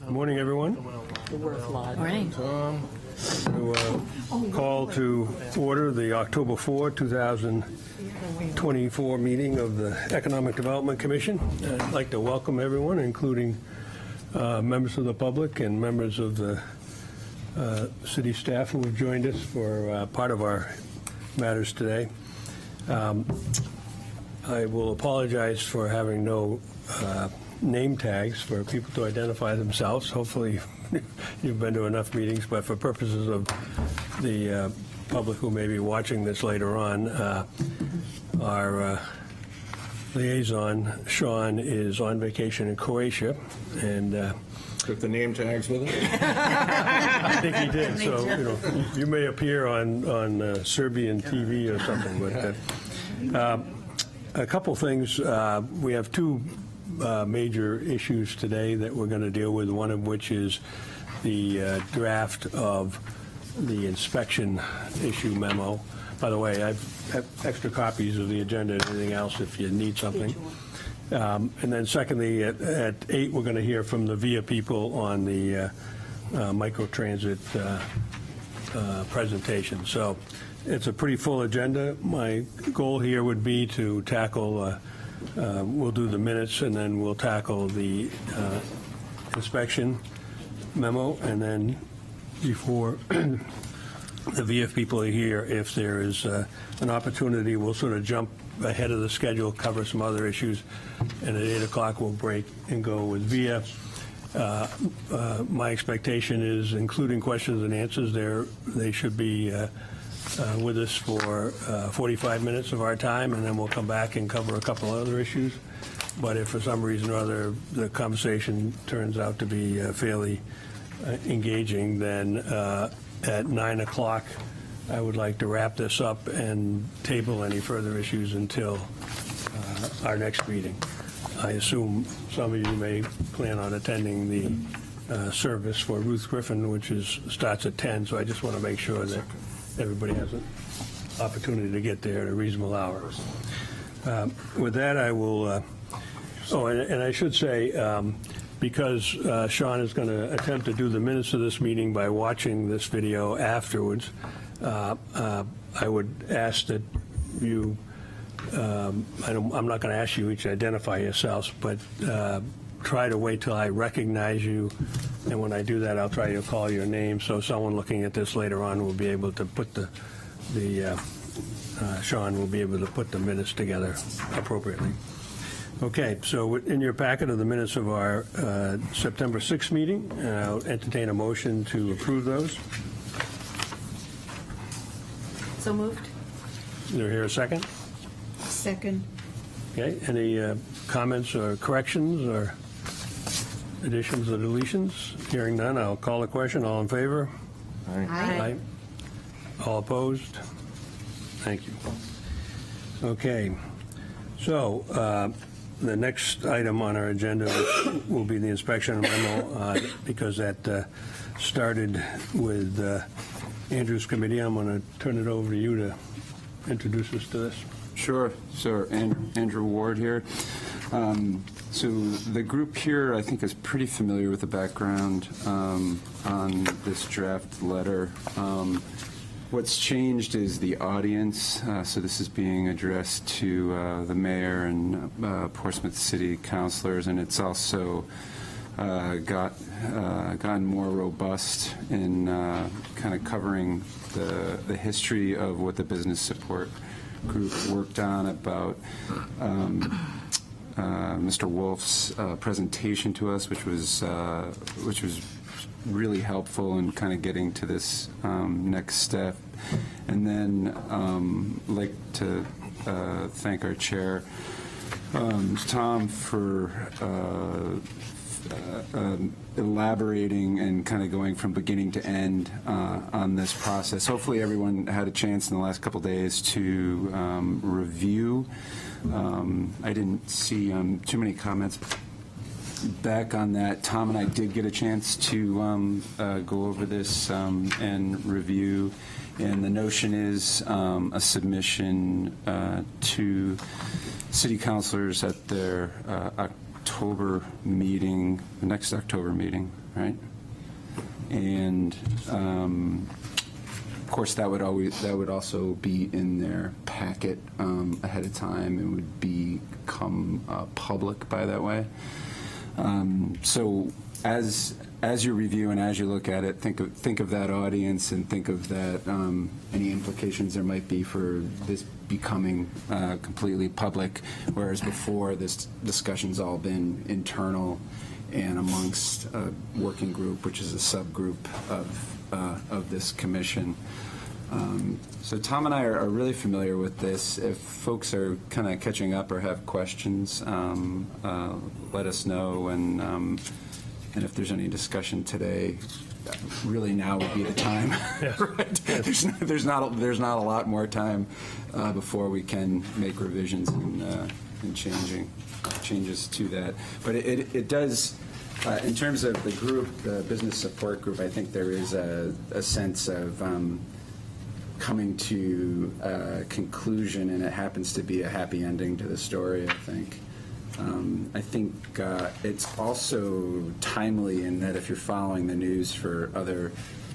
Good morning, everyone. Morning. Call to order the October 4, 2024 meeting of the Economic Development Commission. I'd like to welcome everyone, including members of the public and members of the city staff who have joined us for part of our matters today. I will apologize for having no name tags for people to identify themselves. Hopefully you've been to enough meetings, but for purposes of the public who may be watching this later on, our liaison, Sean, is on vacation in Croatia, and Took the name tags with him? I think he did. So you may appear on Serbian TV or something. But a couple things. We have two major issues today that we're going to deal with. One of which is the draft of the inspection issue memo. By the way, I have extra copies of the agenda and anything else if you need something. And then secondly, at 8, we're going to hear from the VIA people on the microtransit presentation. So it's a pretty full agenda. My goal here would be to tackle, we'll do the minutes, and then we'll tackle the inspection memo, and then before the VF people are here, if there is an opportunity, we'll sort of jump ahead of the schedule, cover some other issues, and at 8 o'clock we'll break and go with VIA. My expectation is, including questions and answers, they should be with us for 45 minutes of our time, and then we'll come back and cover a couple other issues. But if for some reason or other the conversation turns out to be fairly engaging, then at 9 o'clock I would like to wrap this up and table any further issues until our next meeting. I assume some of you may plan on attending the service for Ruth Griffin, which starts at 10, so I just want to make sure that everybody has an opportunity to get there at a reasonable hour. With that, I will, and I should say, because Sean is going to attempt to do the minutes of this meeting by watching this video afterwards, I would ask that you, I'm not going to ask you each to identify yourselves, but try to wait till I recognize you, and when I do that, I'll try to call your name, so someone looking at this later on will be able to put Sean will be able to put the minutes together appropriately. Okay, so in your packet are the minutes of our September 6th meeting. I'll entertain a motion to approve those. So moved. Is there here a second? Second. Okay, any comments or corrections or additions or deletions? Hearing none, I'll call the question. All in favor? Aye. All opposed? Thank you. Okay, so the next item on our agenda will be the inspection memo, because that started with Andrew's committee. I'm going to turn it over to you to introduce us to this. Sure. So Andrew Ward here. So the group here, I think, is pretty familiar with the background on this draft letter. What's changed is the audience. So this is being addressed to the mayor and Portsmouth City councilors, and it's also gotten more robust in kind of covering the history of what the business support group worked on about Mr. Wolf's presentation to us, which was really helpful in kind of getting to this next step. And then like to thank our chair, Tom, for elaborating and kind of going from beginning to end on this process. Hopefully everyone had a chance in the last couple days to review. I didn't see too many comments back on that. Tom and I did get a chance to go over this and review, and the notion is a submission to city councilors at their October meeting, the next October meeting, right? And of course, that would also be in their packet ahead of time and would become public by that way. So as you review and as you look at it, think of that audience and think of that any implications there might be for this becoming completely public, whereas before this discussion's all been internal and amongst a working group, which is a subgroup of this commission. So Tom and I are really familiar with this. If folks are kind of catching up or have questions, let us know. And if there's any discussion today, really now would be the time. Yes. Right? Yes. There's not a lot more time before we can make revisions and changes to that. But it does. In terms of the group, the business support group, I think there is a sense of coming to a conclusion, and it happens to be a happy ending to the story, I think. I think it's also timely in that if you're following the news for other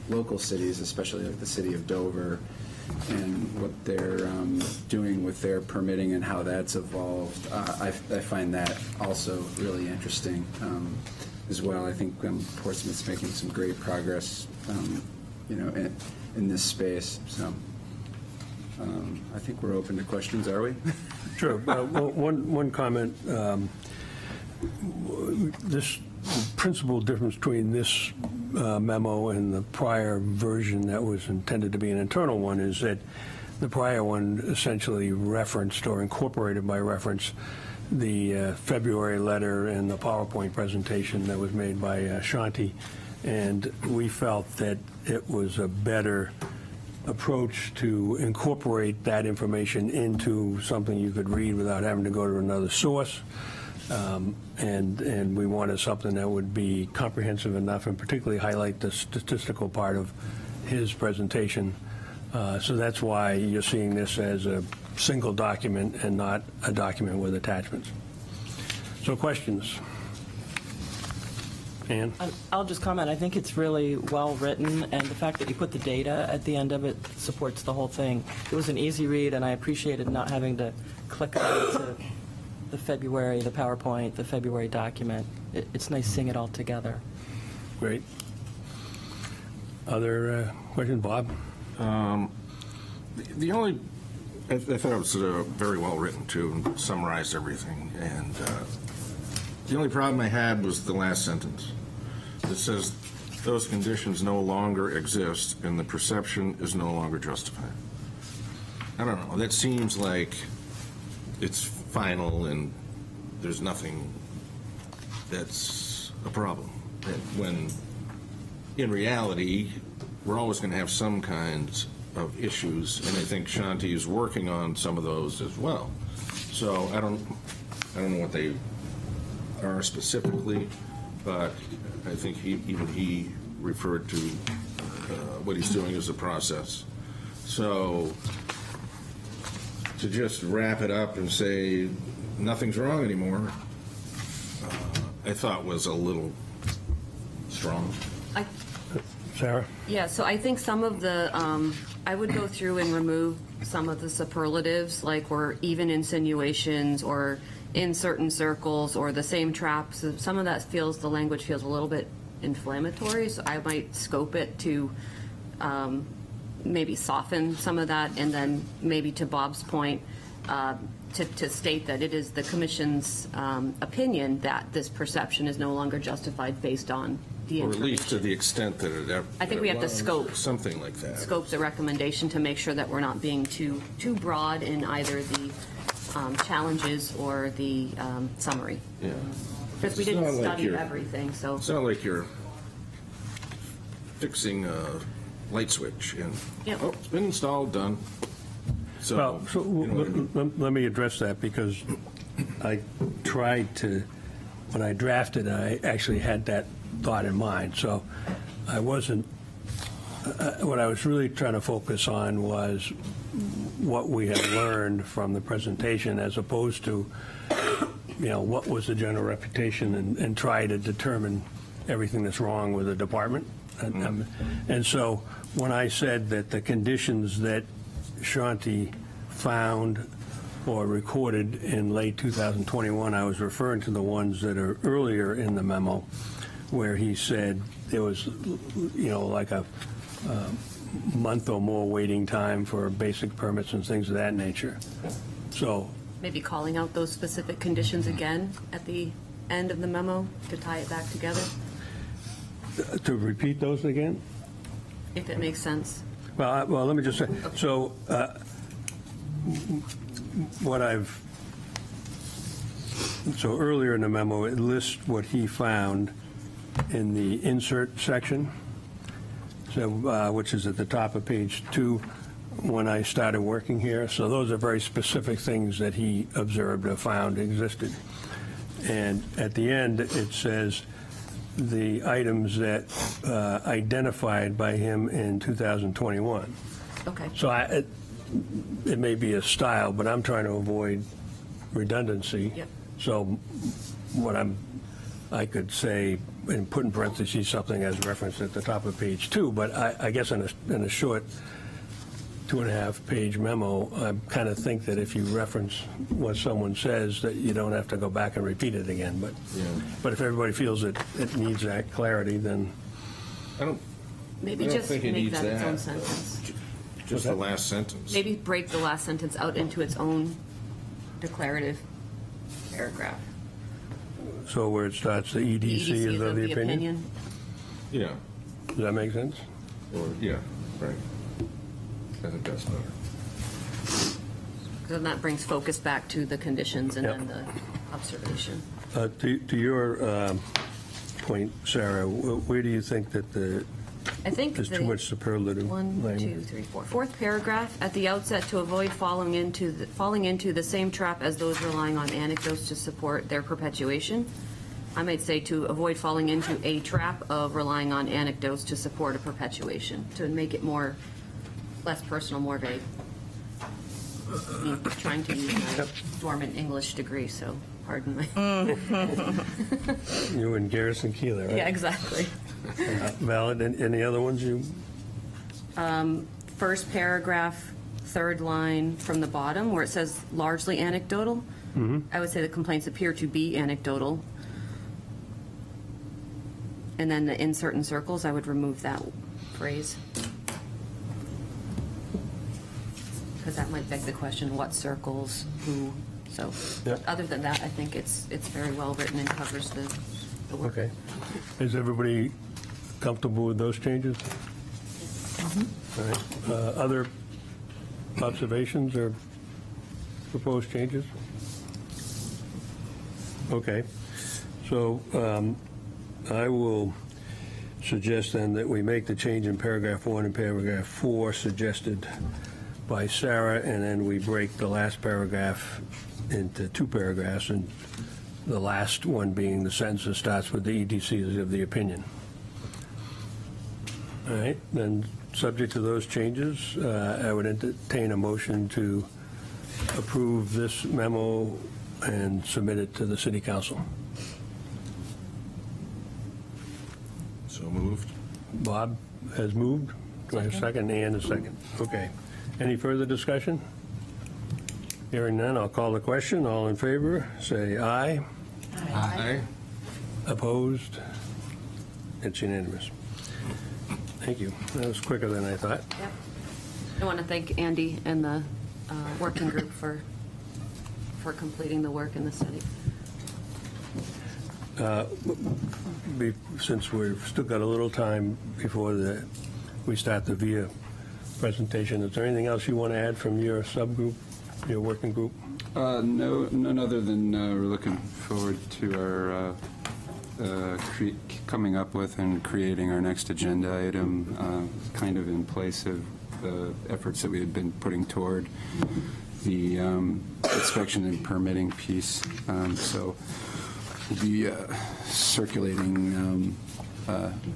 local cities, especially like the city of Dover, and what they're doing with their permitting and how that's evolved, I find that also really interesting as well. I think Portsmouth's making some great progress, in this space. So I think we're open to questions, are we? Sure. One comment. This principal difference between this memo and the prior version that was intended to be an internal one is that the prior one essentially referenced or incorporated by reference the February letter and the PowerPoint presentation that was made by Shanti, and we felt that it was a better approach to incorporate that information into something you could read without having to go to another source. And we wanted something that would be comprehensive enough and particularly highlight the statistical part of his presentation. So that's why you're seeing this as a single document and not a document with attachments. So questions? Ann? I'll just comment. I think it's really well written, and the fact that you put the data at the end of it supports the whole thing. It was an easy read, and I appreciated not having to click on to the February, the PowerPoint, the February document. It's nice seeing it all together. Great. Other questions? Bob? The only, I thought it was very well written too, and summarized everything. And the only problem I had was the last sentence. It says those conditions no longer exist and the perception is no longer justified. I don't know. That seems like it's final and there's nothing that's a problem. And when in reality, we're always going to have some kinds of issues, and I think Shanti is working on some of those as well. So I don't know what they are specifically, but I think he referred to what he's doing as a process. So to just wrap it up and say nothing's wrong anymore, I thought was a little strong. Sarah? Yeah, so I think some of the, I would go through and remove some of the superlatives, like or even insinuations or in certain circles or the same traps. Some of that the language feels a little bit inflammatory, so I might scope it to maybe soften some of that, and then maybe to Bob's point, to state that it is the Commission's opinion that this perception is no longer justified based on the Or at information. least to the extent that it I think we have to scope. something like that. Scope the recommendation to make sure that we're not being too broad in either the challenges or the summary. Yeah. Because we It's didn't not like study you're- everything, so. It's not like you're fixing a light switch and, Yep. oh, it's been installed, done. So, Well, so you know what I mean? let me address that, because I tried to, when I drafted, I actually had that thought in mind. So I wasn't, what I was really trying to focus on was what we had learned from the presentation, as opposed to, what was the general reputation, and try to determine everything that's wrong with the department. And so when I said that the conditions that Shanti found or recorded in late 2021, I was referring to the ones that are earlier in the memo, where he said there was, like a month or more waiting time for basic permits and things of that nature. So, Maybe calling out those specific conditions again at the end of the memo to tie it back together, to repeat those again? if it makes sense. Well, let me just say, so so earlier in the memo, it lists what he found in the insert section, so, which is at the top of page 2 when I started working here. So those are very specific things that he observed or found existed. And at the end, it says the items that identified by him in 2021. Okay. So it may be a style, but I'm trying to avoid redundancy. Yep. So what I could say, and put in parentheses something as referenced at the top of page 2, but I guess in a short 2.5-page memo, I kind of think that if you reference what someone says, that you don't have to go back and repeat it again. But if everybody feels that it needs that clarity, then Maybe I don't just think it make needs that its own that. sentence. Just the last sentence. Maybe break the last sentence out into its own declarative paragraph. so where it starts, the EDC is of the opinion. Yeah, Does that make sense? or, yeah, right. I think that's better. Then that brings focus back to the conditions and Yep. then the observation. To your point, Sarah, where do you think that I think there's the too much superlative 1, language? 2, 3, 4. Fourth paragraph, at the outset, to avoid falling into the same trap as those relying on anecdotes to support their perpetuation. I might say to avoid falling into a trap of relying on anecdotes to support a perpetuation, to make it less personal, more vague. I'm trying to use my dormant English degree, so pardon my. You and Garrison Keillor, right? Yeah, exactly. Valid. Any other ones you? First paragraph, third line from the bottom, where it says largely anecdotal. I would say the complaints appear to be anecdotal. And then the in certain circles, I would remove that phrase. Because that might beg the question, what circles, who, so. Yep. Other than that, I think it's very well written and covers the work. Okay. Is everybody comfortable with those changes? All right. Other observations or proposed changes? Okay. So I will suggest then that we make the change in paragraph 1 and paragraph 4 suggested by Sarah, and then we break the last paragraph into 2 paragraphs, and the last one being the sentence that starts with the EDC is of the opinion. All right, then, subject to those changes, I would entertain a motion to approve this memo and submit it to the city council. So moved. Bob has moved. Do I have a second? Ann a second. Okay. Any further discussion? Hearing none, I'll call the question. All in favor, say aye. Aye. Opposed? It's unanimous. Thank you. That was quicker than I thought. Yep. I want to thank Andy and the working group for completing the work in the study. Since we've still got a little time before we start the VIA presentation, is there anything else you want to add from your subgroup, your working group? No, none other than we're looking forward to our coming up with and creating our next agenda item, kind of in place of the efforts that we had been putting toward the inspection and permitting piece. So we'll be circulating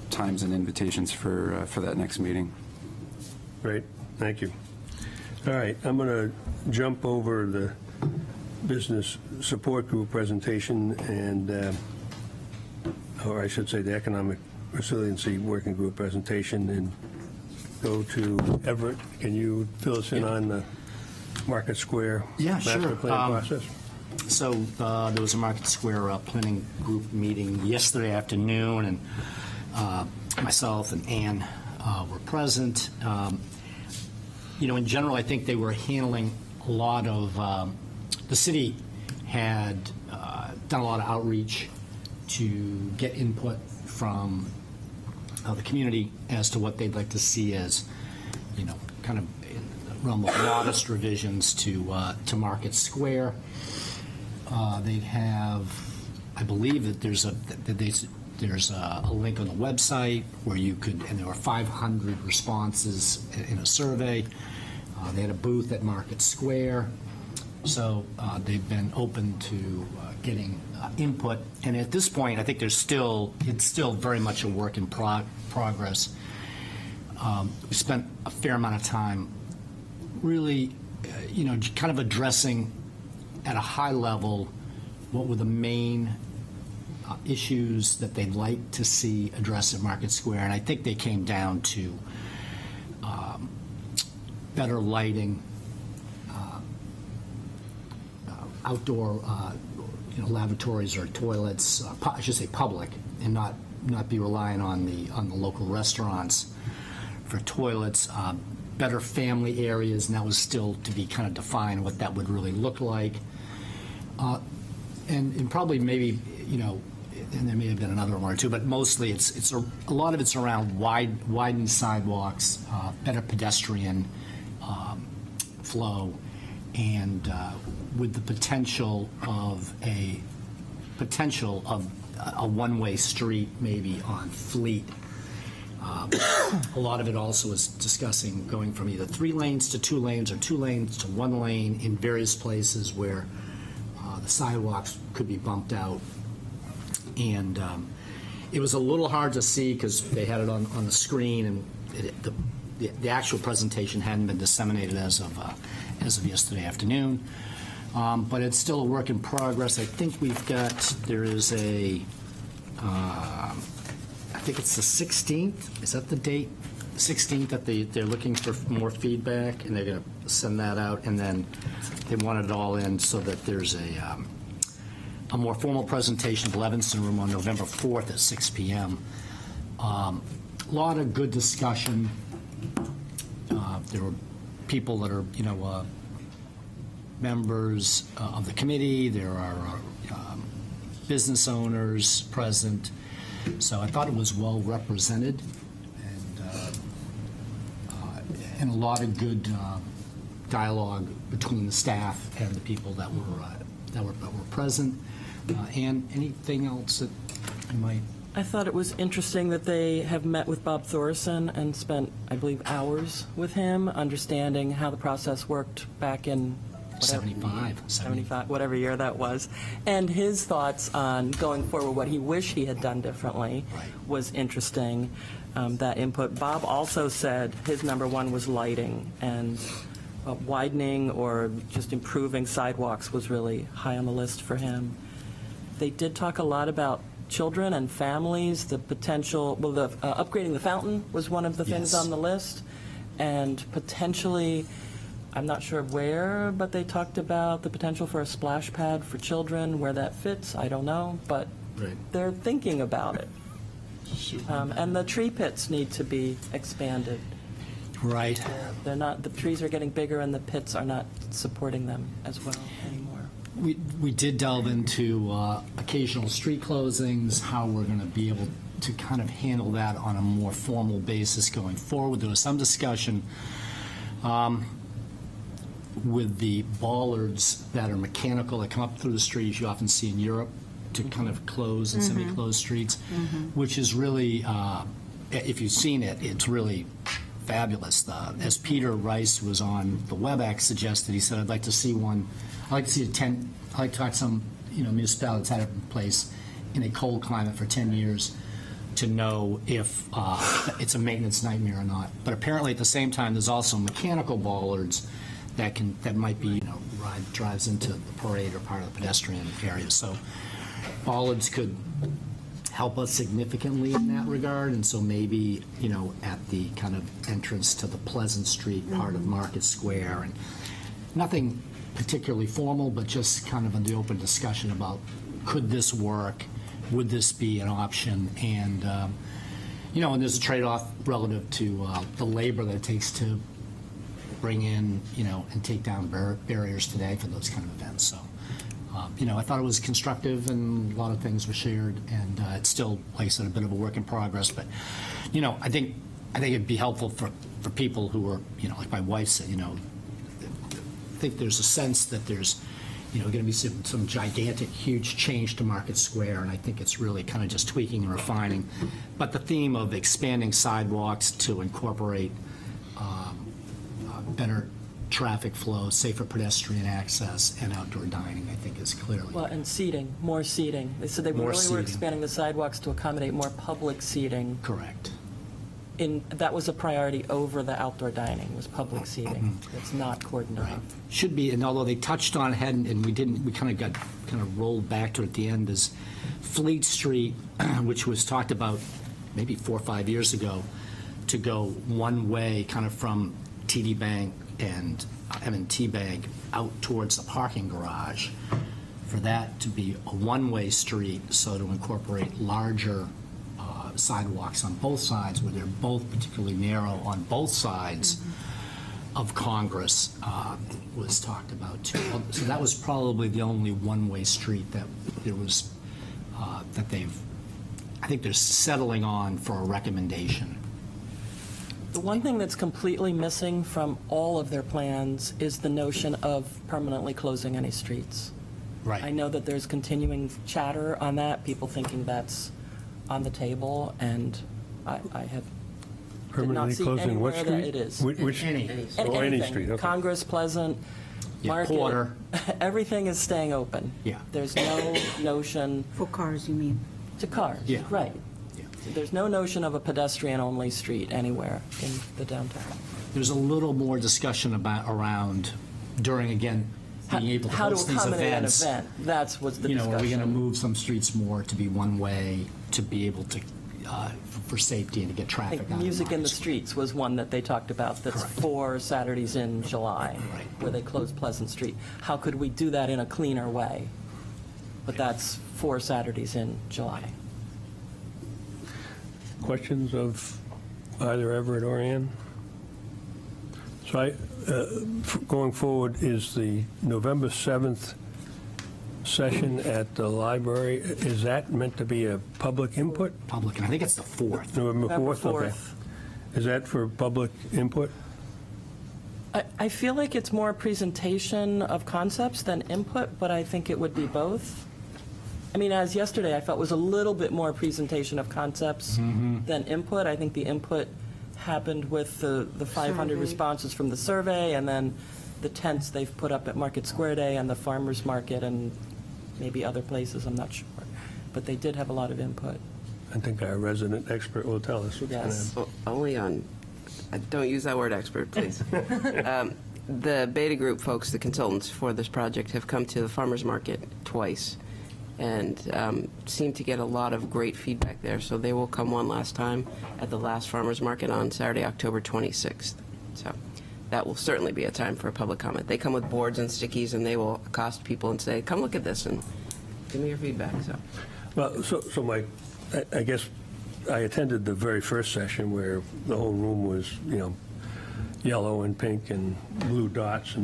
times and invitations for that next meeting. Great, thank you. All right, I'm going to jump over the business support group presentation, and or I should say, the Economic Resiliency Working Group presentation and go to Everett. Can you fill us in on the Market Square Yeah, sure. master plan process? So there was a Market Square planning group meeting yesterday afternoon, and myself and Ann were present. In general, I think they were handling a lot of, the city had done a lot of outreach to get input from the community as to what they'd like to see as, kind of in the realm of modest revisions to Market Square. They have, I believe that there's a link on the website where you could, and there were 500 responses in a survey. They had a booth at Market Square. So they've been open to getting input. And at this point, I think it's still very much a work in progress. We spent a fair amount of time really, kind of addressing at a high level what were the main issues that they'd like to see addressed at Market Square. And I think they came down to better lighting, outdoor lavatories or toilets, I should say public, and not be relying on the local restaurants for toilets, better family areas, and that was still to be kind of defined what that would really look like. And probably maybe, and there may have been another one or two, but mostly it's a lot of it's around widened sidewalks, better pedestrian flow, and with the potential of a one-way street maybe on Fleet. A lot of it also is discussing going from either 3 lanes to 2 lanes or 2 lanes to 1 lane in various places where the sidewalks could be bumped out. And it was a little hard to see because they had it on the screen, and the actual presentation hadn't been disseminated as of yesterday afternoon. But it's still a work in progress. I think there is I think it's the 16th. Is that the date? 16th that they're looking for more feedback, and they're going to send that out. And then they want it all in so that there's a more formal presentation at Levinson Room on November 4th at 6 p.m. A lot of good discussion. There were people that are, members of the committee. There are business owners present. So I thought it was well represented, and a lot of good dialogue between the staff and the people that were present. And anything else that you might? I thought it was interesting that they have met with Bob Thorson and spent, I believe, hours with him, understanding how the process worked back in 75, whatever year that was. And his thoughts on going forward, what he wished he had done differently, was interesting, that input. Bob also said his number one was lighting, and widening or just improving sidewalks was really high on the list for him. They did talk a lot about children and families, the potential, upgrading the fountain was one of the things on the list, and potentially, I'm not sure where, but they talked about the potential for a splash pad for children. Where that fits, I don't know, but they're thinking about it. And the tree pits need to be expanded. Right. They're not, the trees are getting bigger and the pits are not supporting them as well anymore. We did delve into occasional street closings, how we're going to be able to kind of handle that on a more formal basis going forward. There was some discussion with the bollards that are mechanical that come up through the streets you often see in Europe to kind of close and semi-closed streets, which is really, if you've seen it, it's really fabulous. As Peter Rice was on the WebEx suggested, he said, I'd like to see one, I'd like to see a tent, I'd like to talk to some municipality that's had it in place in a cold climate for 10 years to know if it's a maintenance nightmare or not. But apparently at the same time, there's also mechanical bollards that might be, drives into the parade or part of the pedestrian area. So bollards could help us significantly in that regard, and so maybe, at the kind of entrance to the Pleasant Street part of Market Square, and nothing particularly formal, but just kind of in the open discussion about, could this work? Would this be an option? And, and there's a trade-off relative to the labor that it takes to bring in, and take down barriers today for those kind of events. So, I thought it was constructive, and a lot of things were shared, and it's still, like I said, a bit of a work in progress. But, I think it'd be helpful for people who are, like my wife said, I think there's a sense that there's, going to be some gigantic, huge change to Market Square, and I think it's really kind of just tweaking and refining. But the theme of expanding sidewalks to incorporate better traffic flow, safer pedestrian access, and outdoor dining, I think is clearly. Well, and seating, more seating. They said they More really were seating. expanding the sidewalks to accommodate more public seating. Correct. That was a priority over the outdoor dining, was public seating. It's not cordoned off. Should be, and although they touched on it, and we didn't, we kind of rolled back to it at the end, is Fleet Street, which was talked about maybe 4 or 5 years ago, to go one way, kind of from TD Bank and M&T Bank out towards the parking garage, for that to be a one-way street, so to incorporate larger sidewalks on both sides, where they're both particularly narrow on both sides of Congress, was talked about too. So that was probably the only one-way street that there was, that I think they're settling on for a recommendation. The one thing that's completely missing from all of their plans is the notion of permanently closing any streets. Right. I know that there's continuing chatter on that, people thinking that's on the table, and I have did not Permanently see closing what anywhere that street? it is. Which? Any. Oh, any Anything. street, okay. Congress, Pleasant, Yeah, Market. Porter. Everything is staying open. Yeah. There's no notion For cars, you mean? to cars. Yeah. Right. Yeah. There's no notion of a pedestrian-only street anywhere in the downtown. There's a little more discussion around during, again, being able to How to host these accommodate an events. event. That's what's the discussion. Are we going to move some streets more to be one way, to be able to, for safety and to get I traffic think out of Music in the Market Streets was one that they talked about, that's Correct. 4 Saturdays in July, Right. where they closed Pleasant Street. How could we do that in a cleaner way? But that's 4 Saturdays in July. Questions of either Everett or Ann? So going forward, is the November 7th session at the library, is that meant to be a public input? Public, and I think it's the 4th. November November 4th? Okay. 4th. Is that for public input? I feel like it's more presentation of concepts than input, but I think it would be both. I mean, as yesterday, I felt was a little bit more presentation of concepts than input. I think the input happened with the 500 Survey. responses from the survey, and then the tents they've put up at Market Square Day and the farmers market and maybe other places, I'm not sure. But they did have a lot of input. I think our resident expert will tell us. what's gonna Yes. happen. Only on, don't use that word expert, please. The Beta Group folks, the consultants for this project, have come to the farmers market twice and seem to get a lot of great feedback there. So they will come one last time at the last farmers market on Saturday, October 26th. So that will certainly be a time for a public comment. They come with boards and stickies, and they will accost people and say, come look at this and give me your feedback. So Well, so I guess I attended the very first session where the whole room was, yellow and pink and blue dots,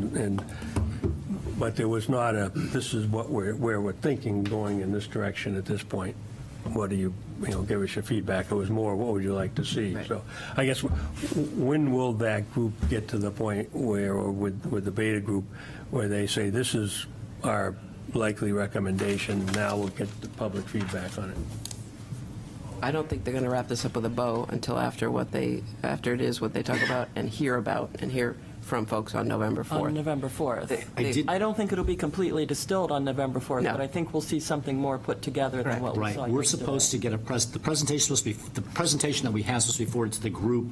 but there was not this is where we're thinking, going in this direction at this point. What do you give us your feedback? It was more, what would you like to see? Right. So I guess, when will that group get to the point where, or with the Beta Group, where they say, this is our likely recommendation, now we'll get the public feedback on it? I don't think they're going to wrap this up with a bow until after it is what they talk about and hear from folks on November 4th. On November 4th. I I don't think it'll be completely distilled on November 4th, No. but I think we'll see something more put together than Correct. what we Right, saw we're yesterday. supposed to get the presentation that we have is supposed to be forwarded to the group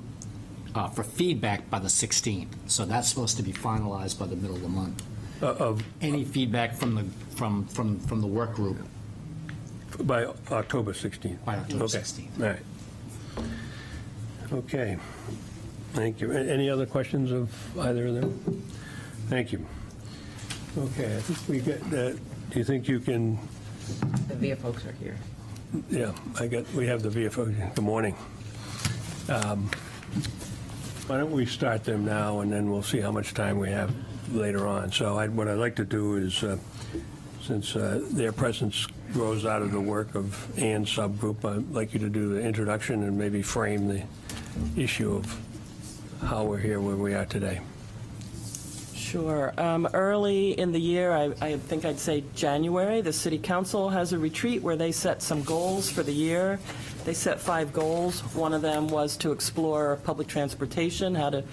for feedback by the 16th. So that's supposed to be finalized by the middle of the month. Of Any feedback from the work group By October 16th? By October Okay. 16th. All right. Okay. Thank you. Any other questions of either of them? Thank you. Okay, I think we get, do you think you can, The VIA folks are here. yeah, we have the VFO. Good morning. Why don't we start them now, and then we'll see how much time we have later on. So what I'd like to do is, since their presence grows out of the work of Ann's subgroup, I'd like you to do the introduction and maybe frame the issue of how we're here where we are today. Sure. Early in the year, I think I'd say January, the City Council has a retreat where they set some goals for the year. They set 5 goals. One of them was to explore public transportation, how to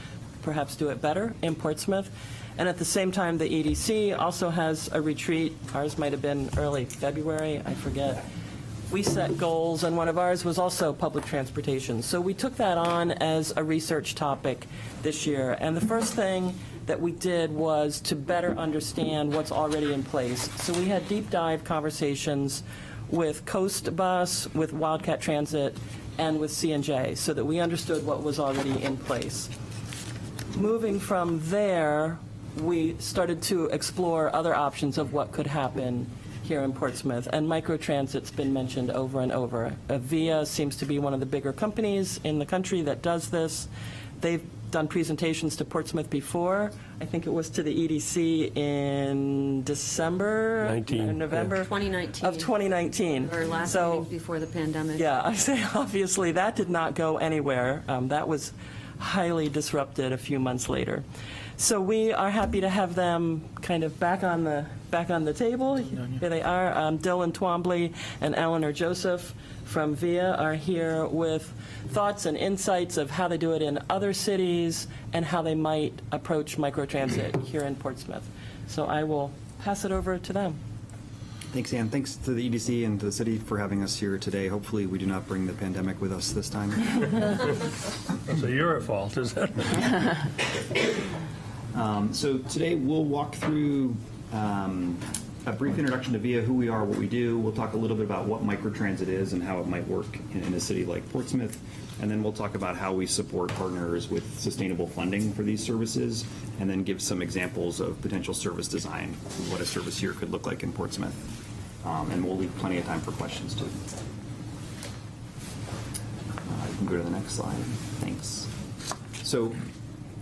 perhaps do it better in Portsmouth. And at the same time, the EDC also has a retreat. Ours might have been early February, I forget. We set goals, and one of ours was also public transportation. So we took that on as a research topic this year. And the first thing that we did was to better understand what's already in place. So we had deep dive conversations with Coast Bus, with Wildcat Transit, and with C&J, so that we understood what was already in place. Moving from there, we started to explore other options of what could happen here in Portsmouth, and microtransit's been mentioned over and over. VIA seems to be one of the bigger companies in the country that does this. They've done presentations to Portsmouth before. I think it was to the EDC in December, 19, November 2019. of 2019. Our last So, meeting before the pandemic. yeah, I say obviously that did not go anywhere. That was highly disrupted a few months later. So we are happy to have them kind of back on the table. Here they are. Dylan Twombly and Eleanor Joseph from VIA are here with thoughts and insights of how they do it in other cities and how they might approach microtransit here in Portsmouth. So I will pass it over to them. Thanks, Ann. Thanks to the EDC and to the city for having us here today. Hopefully, we do not bring the pandemic with us this time. So you're at fault, is that? So today, we'll walk through a brief introduction to VIA, who we are, what we do. We'll talk a little bit about what microtransit is and how it might work in a city like Portsmouth. And then we'll talk about how we support partners with sustainable funding for these services, and then give some examples of potential service design, what a service here could look like in Portsmouth. And we'll leave plenty of time for questions, too. You can go to the next slide. Thanks. So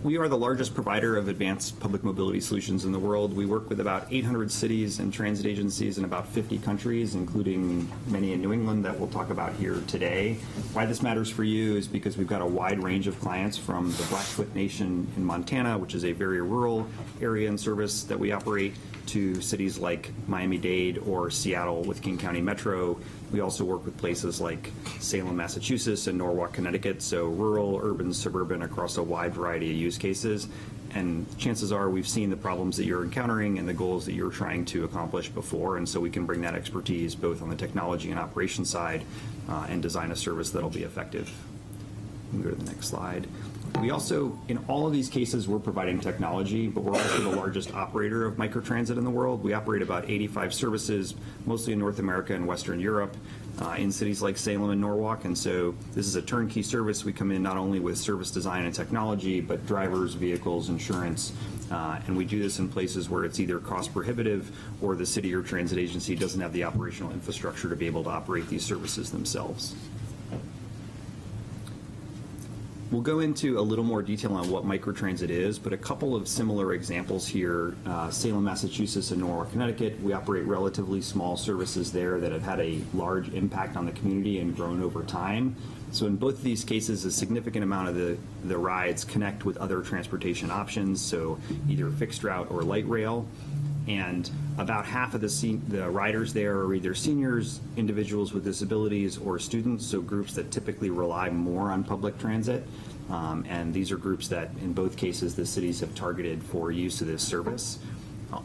we are the largest provider of advanced public mobility solutions in the world. We work with about 800 cities and transit agencies in about 50 countries, including many in New England that we'll talk about here today. Why this matters for you is because we've got a wide range of clients, from the Blackfoot Nation in Montana, which is a very rural area and service that we operate, to cities like Miami-Dade or Seattle with King County Metro. We also work with places like Salem, Massachusetts, and Norwalk, Connecticut, so rural, urban, suburban, across a wide variety of use cases. And chances are we've seen the problems that you're encountering and the goals that you're trying to accomplish before, and so we can bring that expertise both on the technology and operations side and design a service that'll be effective. We can go to the next slide. We also, in all of these cases, we're providing technology, but we're also the largest operator of microtransit in the world. We operate about 85 services, mostly in North America and Western Europe, in cities like Salem and Norwalk. And so this is a turnkey service. We come in not only with service design and technology, but drivers, vehicles, insurance. And we do this in places where it's either cost prohibitive or the city or transit agency doesn't have the operational infrastructure to be able to operate these services themselves. We'll go into a little more detail on what microtransit is, but a couple of similar examples here. Salem, Massachusetts, and Norwalk, Connecticut, we operate relatively small services there that have had a large impact on the community and grown over time. So in both of these cases, a significant amount of the rides connect with other transportation options, so either fixed route or light rail. And about half of the riders there are either seniors, individuals with disabilities, or students, so groups that typically rely more on public transit. And these are groups that, in both cases, the cities have targeted for use of this service.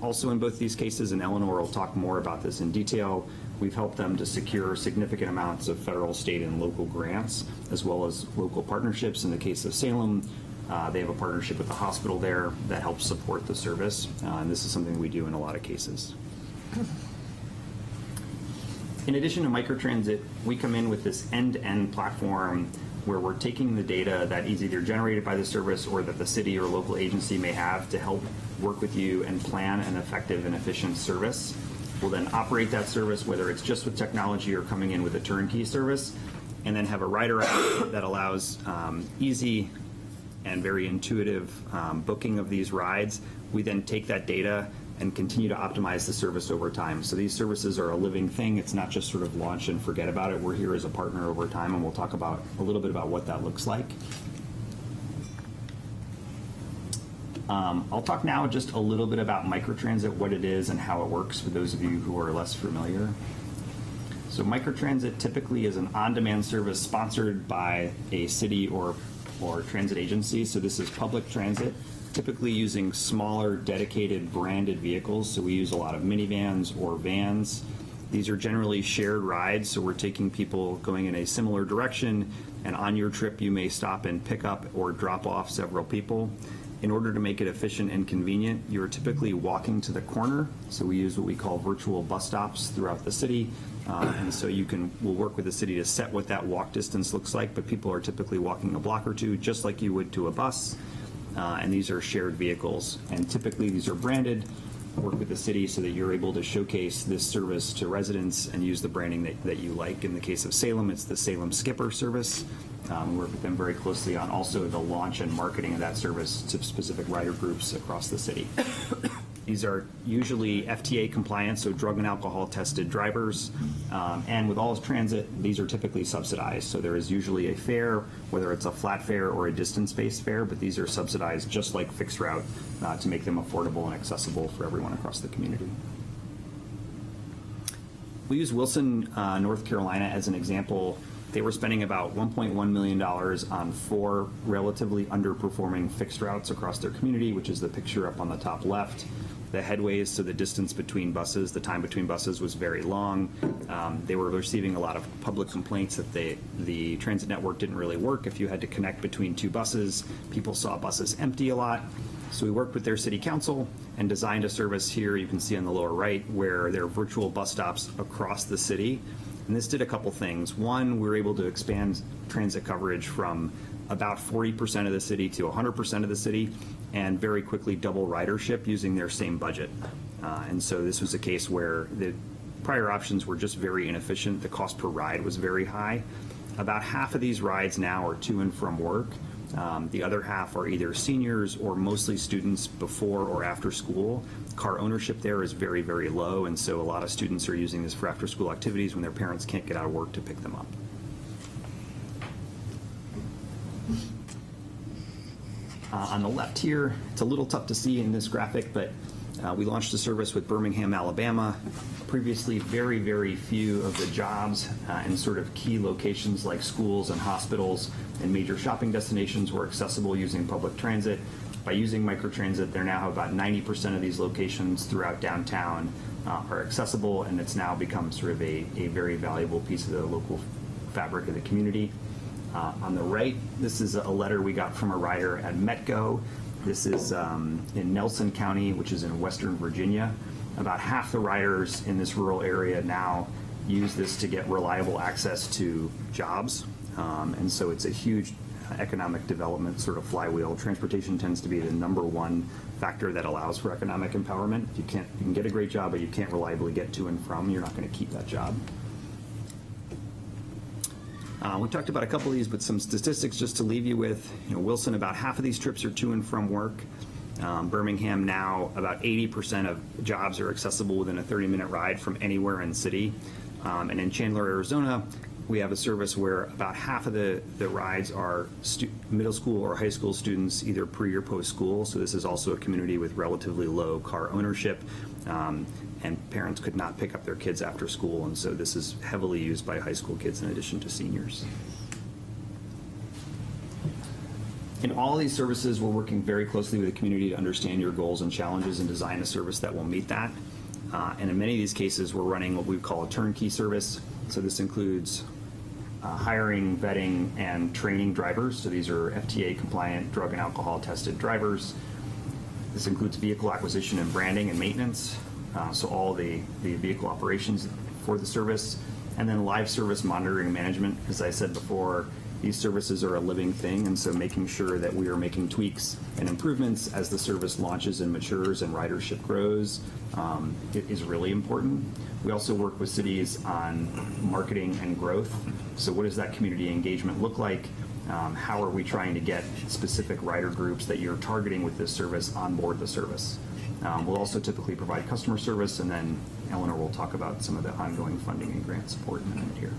Also in both these cases, and Eleanor will talk more about this in detail, we've helped them to secure significant amounts of federal, state, and local grants, as well as local partnerships. In the case of Salem, they have a partnership with the hospital there that helps support the service, and this is something we do in a lot of cases. In addition to microtransit, we come in with this end-to-end platform where we're taking the data that is either generated by the service or that the city or local agency may have to help work with you and plan an effective and efficient service. We'll then operate that service, whether it's just with technology or coming in with a turnkey service, and then have a rider app that allows easy and very intuitive booking of these rides. We then take that data and continue to optimize the service over time. So these services are a living thing. It's not just sort of launch and forget about it. We're here as a partner over time, and we'll talk about a little bit about what that looks like. I'll talk now just a little bit about microtransit, what it is and how it works for those of you who are less familiar. So microtransit typically is an on-demand service sponsored by a city or transit agency. So this is public transit, typically using smaller, dedicated, branded vehicles. So we use a lot of minivans or vans. These are generally shared rides, so we're taking people going in a similar direction, and on your trip you may stop and pick up or drop off several people. In order to make it efficient and convenient, you're typically walking to the corner, so we use what we call virtual bus stops throughout the city. And so we'll work with the city to set what that walk distance looks like, but people are typically walking a block or two, just like you would to a bus. And these are shared vehicles, and typically these are branded. Work with the city so that you're able to showcase this service to residents and use the branding that you like. In the case of Salem, it's the Salem Skipper service. We work with them very closely on also the launch and marketing of that service to specific rider groups across the city. These are usually FTA compliant, so drug and alcohol tested drivers. And with all transit, these are typically subsidized. So there is usually a fare, whether it's a flat fare or a distance-based fare, but these are subsidized just like fixed route to make them affordable and accessible for everyone across the community. We use Wilson, North Carolina as an example. They were spending about $1.1 million on 4 relatively underperforming fixed routes across their community, which is the picture up on the top left. The headways, so the distance between buses, the time between buses was very long. They were receiving a lot of public complaints that the transit network didn't really work. If you had to connect between 2 buses, people saw buses empty a lot. So we worked with their city council and designed a service here, you can see on the lower right, where there are virtual bus stops across the city. And this did a couple things. One, we were able to expand transit coverage from about 40% of the city to 100% of the city, and very quickly double ridership using their same budget. And so this was a case where the prior options were just very inefficient. The cost per ride was very high. About half of these rides now are to and from work. The other half are either seniors or mostly students before or after school. Car ownership there is very, very low, and so a lot of students are using this for after-school activities when their parents can't get out of work to pick them up. On the left here, it's a little tough to see in this graphic, but we launched a service with Birmingham, Alabama. Previously, very, very few of the jobs in sort of key locations like schools and hospitals and major shopping destinations were accessible using public transit. By using microtransit, they now have about 90% of these locations throughout downtown are accessible, and it's now become sort of a very valuable piece of the local fabric of the community. On the right, this is a letter we got from a rider at Metco. This is in Nelson County, which is in Western Virginia. About half the riders in this rural area now use this to get reliable access to jobs. And so it's a huge economic development sort of flywheel. Transportation tends to be the #1 factor that allows for economic empowerment. If you can get a great job, but you can't reliably get to and from, you're not going to keep that job. We talked about a couple of these, but some statistics just to leave you with. Wilson, about half of these trips are to and from work. Birmingham now, about 80% of jobs are accessible within a 30-minute ride from anywhere in the city. And in Chandler, Arizona, we have a service where about half of the rides are middle school or high school students, either pre or post school. So this is also a community with relatively low car ownership. And parents could not pick up their kids after school, and so this is heavily used by high school kids in addition to seniors. In all of these services, we're working very closely with the community to understand your goals and challenges and design a service that will meet that. And in many of these cases, we're running what we call a turnkey service. So this includes hiring, vetting, and training drivers. So these are FTA compliant, drug and alcohol tested drivers. This includes vehicle acquisition and branding and maintenance. So all the vehicle operations for the service. And then live service monitoring and management. As I said before, these services are a living thing, and so making sure that we are making tweaks and improvements as the service launches and matures and ridership grows it is really important. We also work with cities on marketing and growth. So what does that community engagement look like? How are we trying to get specific rider groups that you're targeting with this service on board the service? We'll also typically provide customer service, and then Eleanor will talk about some of the ongoing funding and grant support in a minute here.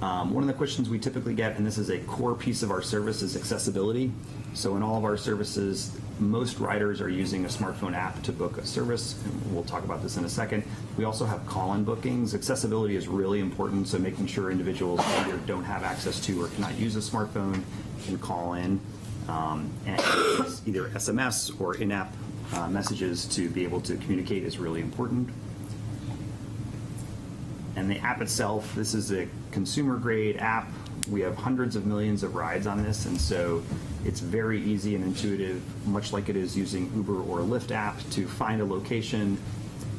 One of the questions we typically get, and this is a core piece of our service, is accessibility. So in all of our services, most riders are using a smartphone app to book a service, and we'll talk about this in a second. We also have call-in bookings. Accessibility is really important, so making sure individuals either don't have access to or cannot use a smartphone can call in and use either SMS or in-app messages to be able to communicate is really important. And the app itself, this is a consumer-grade app. We have hundreds of millions of rides on this, and so it's very easy and intuitive, much like it is using Uber or Lyft app, to find a location,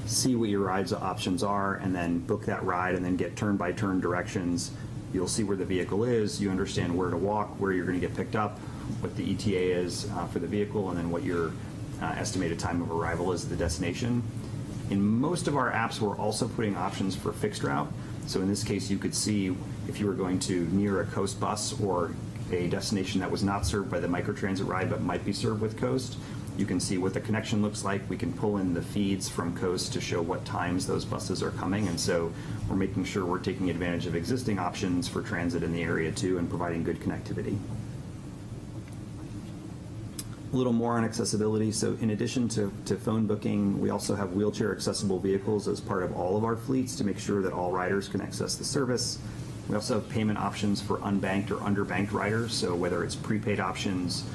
see what your rides options are, and then book that ride and then get turn-by-turn directions. You'll see where the vehicle is, you understand where to walk, where you're going to get picked up, what the ETA is for the vehicle, and then what your estimated time of arrival is at the destination. In most of our apps, we're also putting options for fixed route. So in this case, you could see if you were going to near a Coast bus or a destination that was not served by the microtransit ride but might be served with Coast, you can see what the connection looks like. We can pull in the feeds from Coast to show what times those buses are coming. And so we're making sure we're taking advantage of existing options for transit in the area too and providing good connectivity. A little more on accessibility. So in addition to phone booking, we also have wheelchair accessible vehicles as part of all of our fleets to make sure that all riders can access the service. We also have payment options for unbanked or underbanked riders. So whether it's prepaid options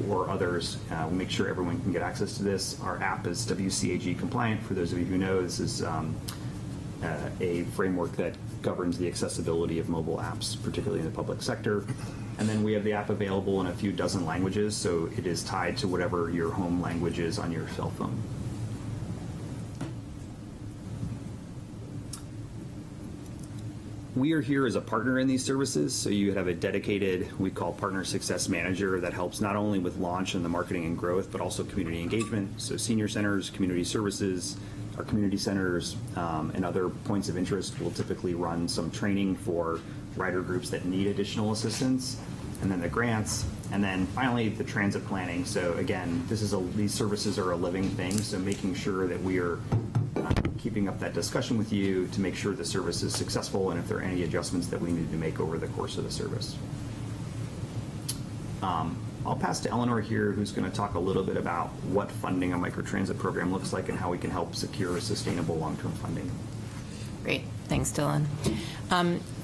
or others, we make sure everyone can get access to this. Our app is WCAG compliant. For those of you who know, this is a framework that governs the accessibility of mobile apps, particularly in the public sector. And then we have the app available in a few dozen languages, so it is tied to whatever your home language is on your cell phone. We are here as a partner in these services, so you have a dedicated, we call Partner Success Manager, that helps not only with launch and the marketing and growth, but also community engagement. So senior centers, community services, our community centers, and other points of interest will typically run some training for rider groups that need additional assistance, and then the grants, and then finally the transit planning. So again, these services are a living thing, so making sure that we are keeping up that discussion with you to make sure the service is successful and if there are any adjustments that we need to make over the course of the service. I'll pass to Eleanor here, who's going to talk a little bit about what funding a microtransit program looks like and how we can help secure sustainable long-term funding. Great. Thanks, Dylan.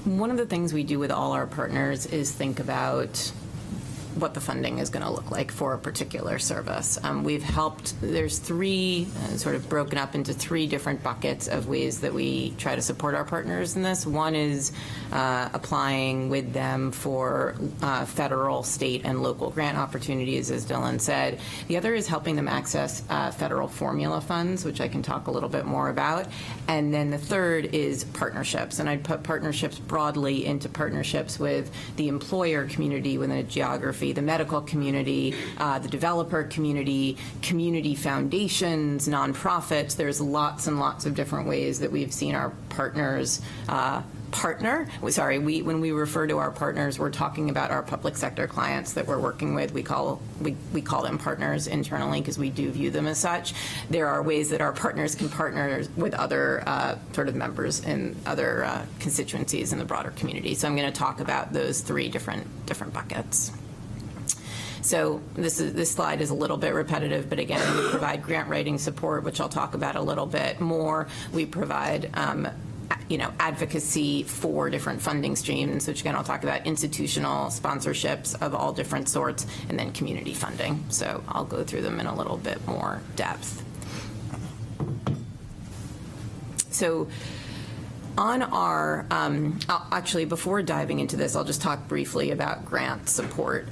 One of the things we do with all our partners is think about what the funding is going to look like for a particular service. We've helped, there's three, sort of broken up into three different buckets of ways that we try to support our partners in this. One is applying with them for federal, state, and local grant opportunities, as Dylan said. The other is helping them access federal formula funds, which I can talk a little bit more about. And then the third is partnerships. And I'd put partnerships broadly into partnerships with the employer community within a geography, the medical community, the developer community, community foundations, nonprofits. There's lots and lots of different ways that we've seen our partners partner. When we refer to our partners, we're talking about our public sector clients that we're working with. We call them partners internally because we do view them as such. There are ways that our partners can partner with other sort of members in other constituencies in the broader community. So I'm going to talk about those three different buckets. So this slide is a little bit repetitive, but again, we provide grant writing support, which I'll talk about a little bit more. We provide advocacy for different funding streams, which again, I'll talk about institutional sponsorships of all different sorts, and then community funding. So I'll go through them in a little bit more depth. So On our, actually, before diving into this, I'll just talk briefly about grant support.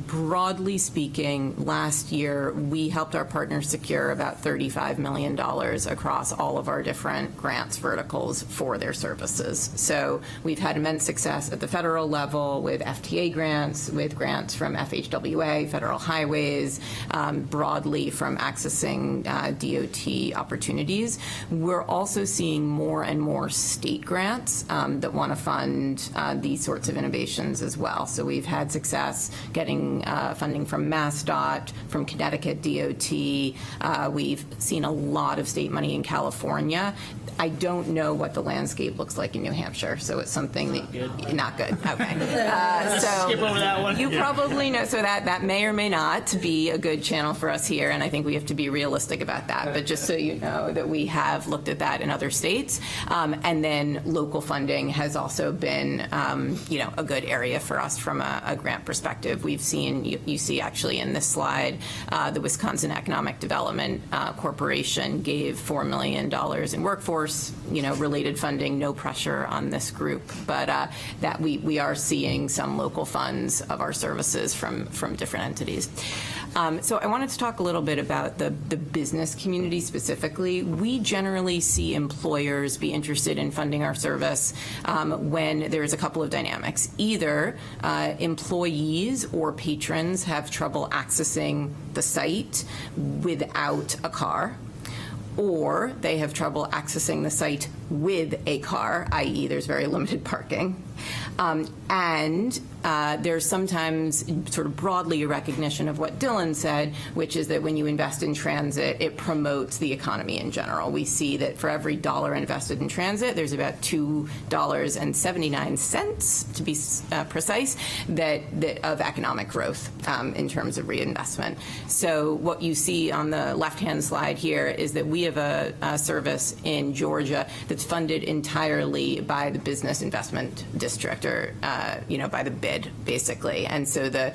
Broadly speaking, last year, we helped our partners secure about $35 million across all of our different grants verticals for their services. So we've had immense success at the federal level with FTA grants, with grants from FHWA, Federal Highways, broadly from accessing DOT opportunities. We're also seeing more and more state grants that want to fund these sorts of innovations as well. So we've had success getting funding from MassDOT, from Connecticut DOT. We've seen a lot of state money in California. I don't know what the landscape looks like in New Hampshire, so it's something not good. Okay. So Skip over that one. you probably know, so that may or may not be a good channel for us here, and I think we have to be realistic about that. But just so you know that we have looked at that in other states, and then local funding has also been, a good area for us from a grant perspective. We've seen, you see actually in this slide, the Wisconsin Economic Development Corporation gave $4 million in workforce, related funding, no pressure on this group, but that we are seeing some local funds of our services from different entities. So I wanted to talk a little bit about the business community specifically. We generally see employers be interested in funding our service when there's a couple of dynamics. Either employees or patrons have trouble accessing the site without a car, or they have trouble accessing the site with a car, i.e. there's very limited parking. And there's sometimes sort of broadly a recognition of what Dylan said, which is that when you invest in transit, it promotes the economy in general. We see that for every dollar invested in transit, there's about $2.79, to be precise, that of economic growth in terms of reinvestment. So what you see on the left-hand slide here is that we have a service in Georgia that's funded entirely by the business investment district, or by the bid, basically. And so the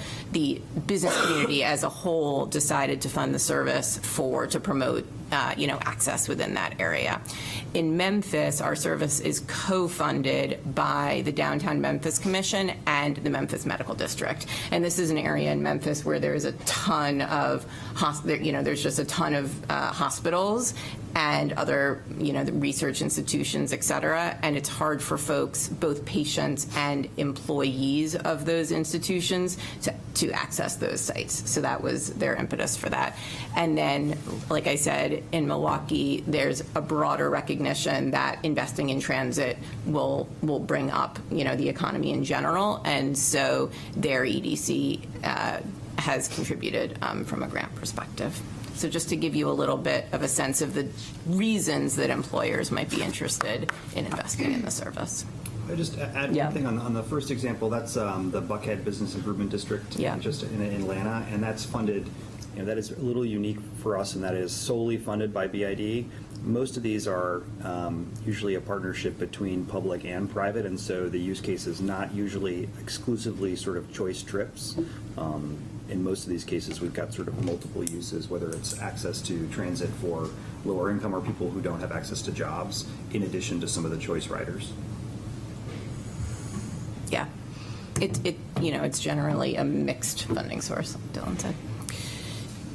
business community as a whole decided to fund the service to promote access within that area. In Memphis, our service is co-funded by the Downtown Memphis Commission and the Memphis Medical District. And this is an area in Memphis where there's a ton of there's just a ton of hospitals and other, the research institutions, et cetera. And it's hard for folks, both patients and employees of those institutions, to access those sites. So that was their impetus for that. And then, like I said, in Milwaukee, there's a broader recognition that investing in transit will bring up, the economy in general. And so their EDC has contributed from a grant perspective. So just to give you a little bit of a sense of the reasons that employers might be interested in investing in the service. I just add one thing on the first example. That's the Buckhead Business Improvement District, just in Atlanta, and that's funded. That is a little unique for us, and that is solely funded by BID. Most of these are usually a partnership between public and private, and so the use case is not usually exclusively sort of choice trips. In most of these cases, we've got sort of multiple uses, whether it's access to transit for lower income or people who don't have access to jobs, in addition to some of the choice riders. Yeah, it's generally a mixed funding source, like Dylan said.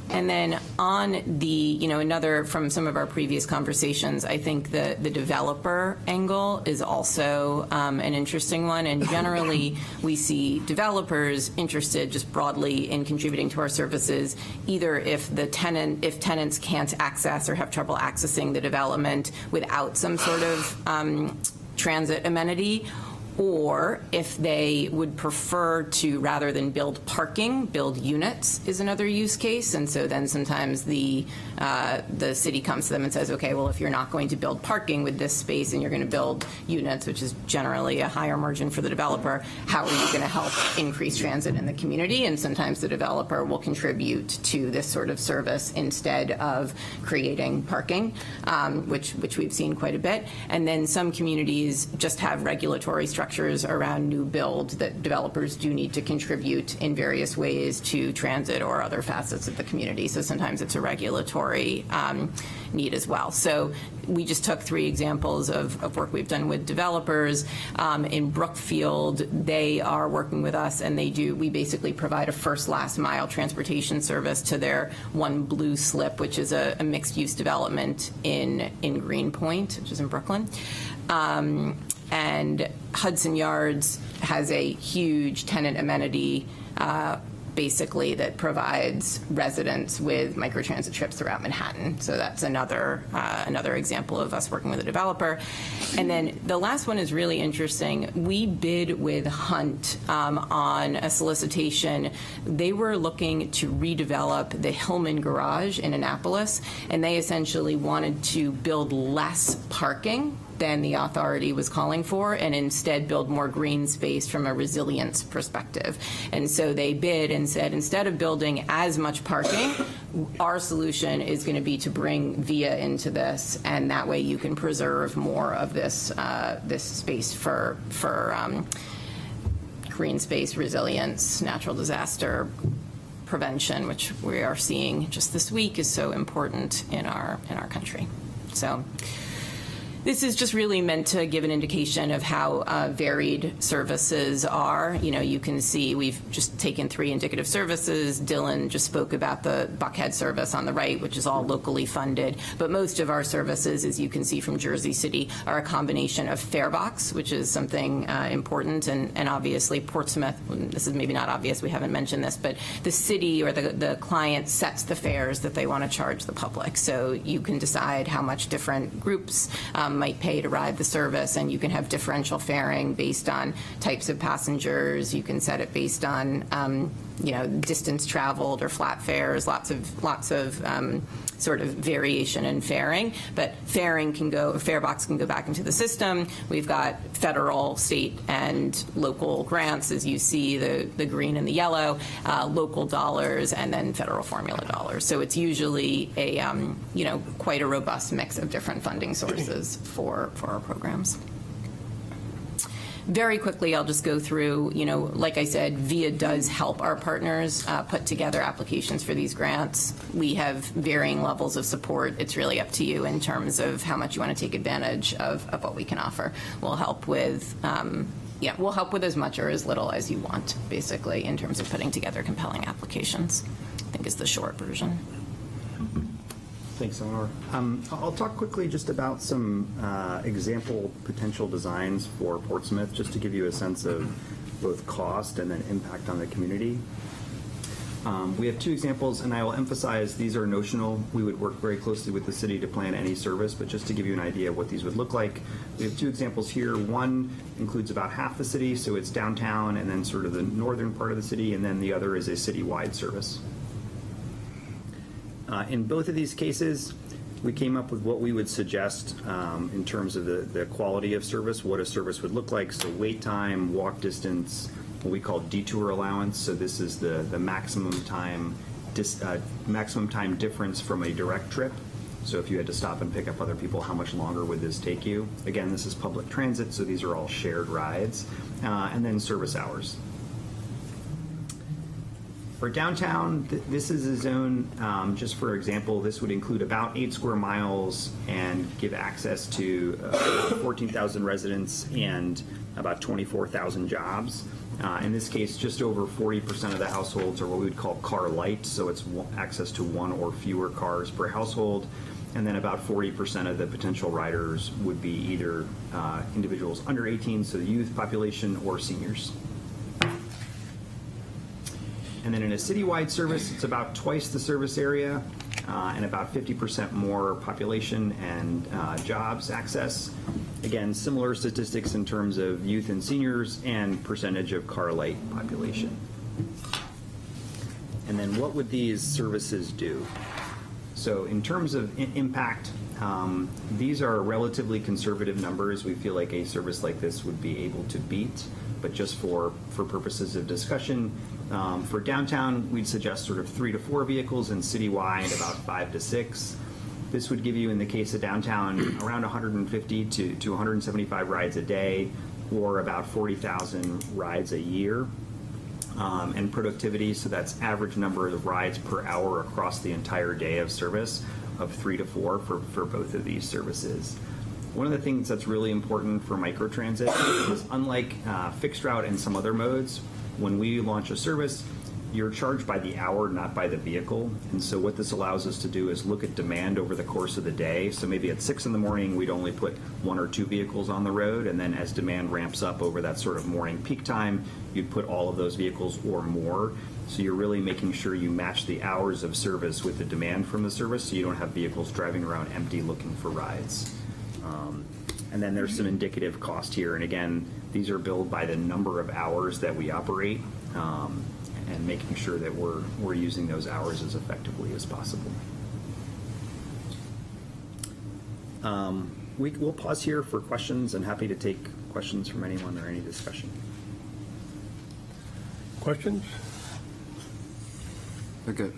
And then on the, another from some of our previous conversations, I think the developer angle is also an interesting one. And generally, we see developers interested just broadly in contributing to our services, either if tenants can't access or have trouble accessing the development without some sort of transit amenity, or if they would prefer to, rather than build parking, build units is another use case. And so then sometimes the city comes to them and says, okay, well, if you're not going to build parking with this space and you're going to build units, which is generally a higher margin for the developer, how are you going to help increase transit in the community? And sometimes the developer will contribute to this sort of service instead of creating parking, which we've seen quite a bit. And then some communities just have regulatory structure structures around new build that developers do need to contribute in various ways to transit or other facets of the community. So sometimes it's a regulatory need as well. So we just took 3 examples of work we've done with developers. In Brookfield, they are working with us, and we basically provide a first last mile transportation service to their One Blue Slip, which is a mixed-use development in Greenpoint, which is in Brooklyn. And Hudson Yards has a huge tenant amenity basically that provides residents with microtransit trips throughout Manhattan. So that's another example of us working with a developer. And then the last one is really interesting. We bid with Hunt on a solicitation. They were looking to redevelop the Hillman Garage in Annapolis, and they essentially wanted to build less parking than the authority was calling for, and instead build more green space from a resilience perspective. And so they bid and said, instead of building as much parking, our solution is going to be to bring VIA into this, and that way you can preserve more of this space for green space, resilience, natural disaster prevention, which we are seeing just this week is so important in our country. So this is just really meant to give an indication of how varied services are. You know, you can see we've just taken 3 indicative services. Dylan just spoke about the Buckhead service on the right, which is all locally funded. But most of our services, as you can see from Jersey City, are a combination of farebox, which is something important, and obviously Portsmouth. This is maybe not obvious, we haven't mentioned this, but the city or the client sets the fares that they want to charge the public. So you can decide how much different groups might pay to ride the service, and you can have differential faring based on types of passengers. You can set it based on distance traveled or flat fares. Lots of sort of variation in faring, but farebox can go back into the system. We've got federal, state, and local grants, as you see the green and the yellow, local dollars, and then federal formula dollars. So it's usually a quite a robust mix of different funding sources for our programs. Very quickly, I'll just go through, like I said, VIA does help our partners put together applications for these grants. We have varying levels of support. It's really up to you in terms of how much you want to take advantage of what we can offer. We'll help with as much or as little as you want, basically, in terms of putting together compelling applications, I think is the short version. Thanks, Eleanor. I'll talk quickly just about some example potential designs for Portsmouth, just to give you a sense of both cost and then impact on the community. We have 2 examples, and I will emphasize these are notional. We would work very closely with the city to plan any service, but just to give you an idea of what these would look like, we have 2 examples here. One includes about half the city, so it's downtown and then sort of the northern part of the city, and then the other is a citywide service. In both of these cases, we came up with what we would suggest in terms of the quality of service, what a service would look like. So wait time, walk distance, what we call detour allowance. So this is the maximum time difference from a direct trip. So if you had to stop and pick up other people, how much longer would this take you? Again, this is public transit, so these are all shared rides. And then service hours. For downtown, this is a zone, just for example, this would include about 8 square miles and give access to 14,000 residents and about 24,000 jobs. In this case, just over 40% of the households are what we would call car light, so it's access to 1 or fewer cars per household. And then about 40% of the potential riders would be either individuals under 18, so the youth population, or seniors. And then in a citywide service, it's about twice the service area and about 50% more population and jobs access. Again, similar statistics in terms of youth and seniors and percentage of car light population. And then what would these services do? So in terms of impact, these are relatively conservative numbers. We feel like a service like this would be able to beat, but just for purposes of discussion, for downtown, we'd suggest sort of 3 to 4 vehicles, and citywide about 5 to 6. This would give you, in the case of downtown, around 150 to 175 rides a day. or about 40,000 rides a year. And productivity, so that's average number of rides per hour across the entire day of service of 3 to 4 for both of these services. One of the things that's really important for microtransit is, unlike fixed route and some other modes, when we launch a service, you're charged by the hour, not by the vehicle. And so what this allows us to do is look at demand over the course of the day. So maybe at 6 in the morning, we'd only put 1 or 2 vehicles on the road. And then as demand ramps up over that sort of morning peak time, you'd put all of those vehicles or more. So you're really making sure you match the hours of service with the demand from the service, so you don't have vehicles driving around empty looking for rides. And then there's some indicative cost here. And again, these are billed by the number of hours that we operate. And making sure that we're using those hours as effectively as possible. We'll pause here for questions, and happy to take questions from anyone or any discussion. Questions? Like a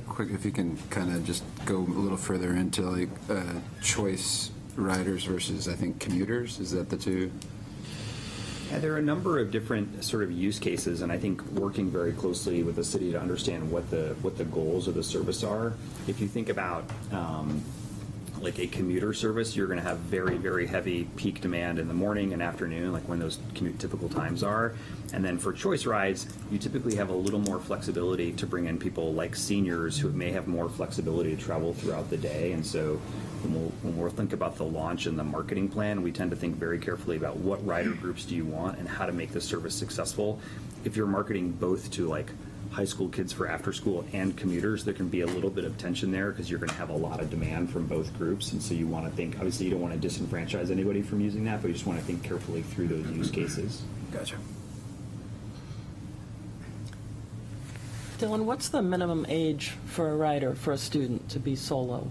quick, if you can kind of just go a little further into like choice riders versus, I think, commuters. Is that the two? Yeah, there are a number of different sort of use cases, and I think working very closely with the city to understand what the goals of the service are. If you think about like a commuter service, you're going to have very, very heavy peak demand in the morning and afternoon, like when those commute typical times are. And then for choice rides, you typically have a little more flexibility to bring in people like seniors who may have more flexibility to travel throughout the day. And so when we're thinking about the launch and the marketing plan, we tend to think very carefully about what rider groups do you want and how to make the service successful. If you're marketing both to like high school kids for after school and commuters, there can be a little bit of tension there because you're going to have a lot of demand from both groups. And so you want to think, obviously you don't want to disenfranchise anybody from using that, but you just want to think carefully through those use cases. Gotcha. Dylan, what's the minimum age for a rider, for a student to be solo?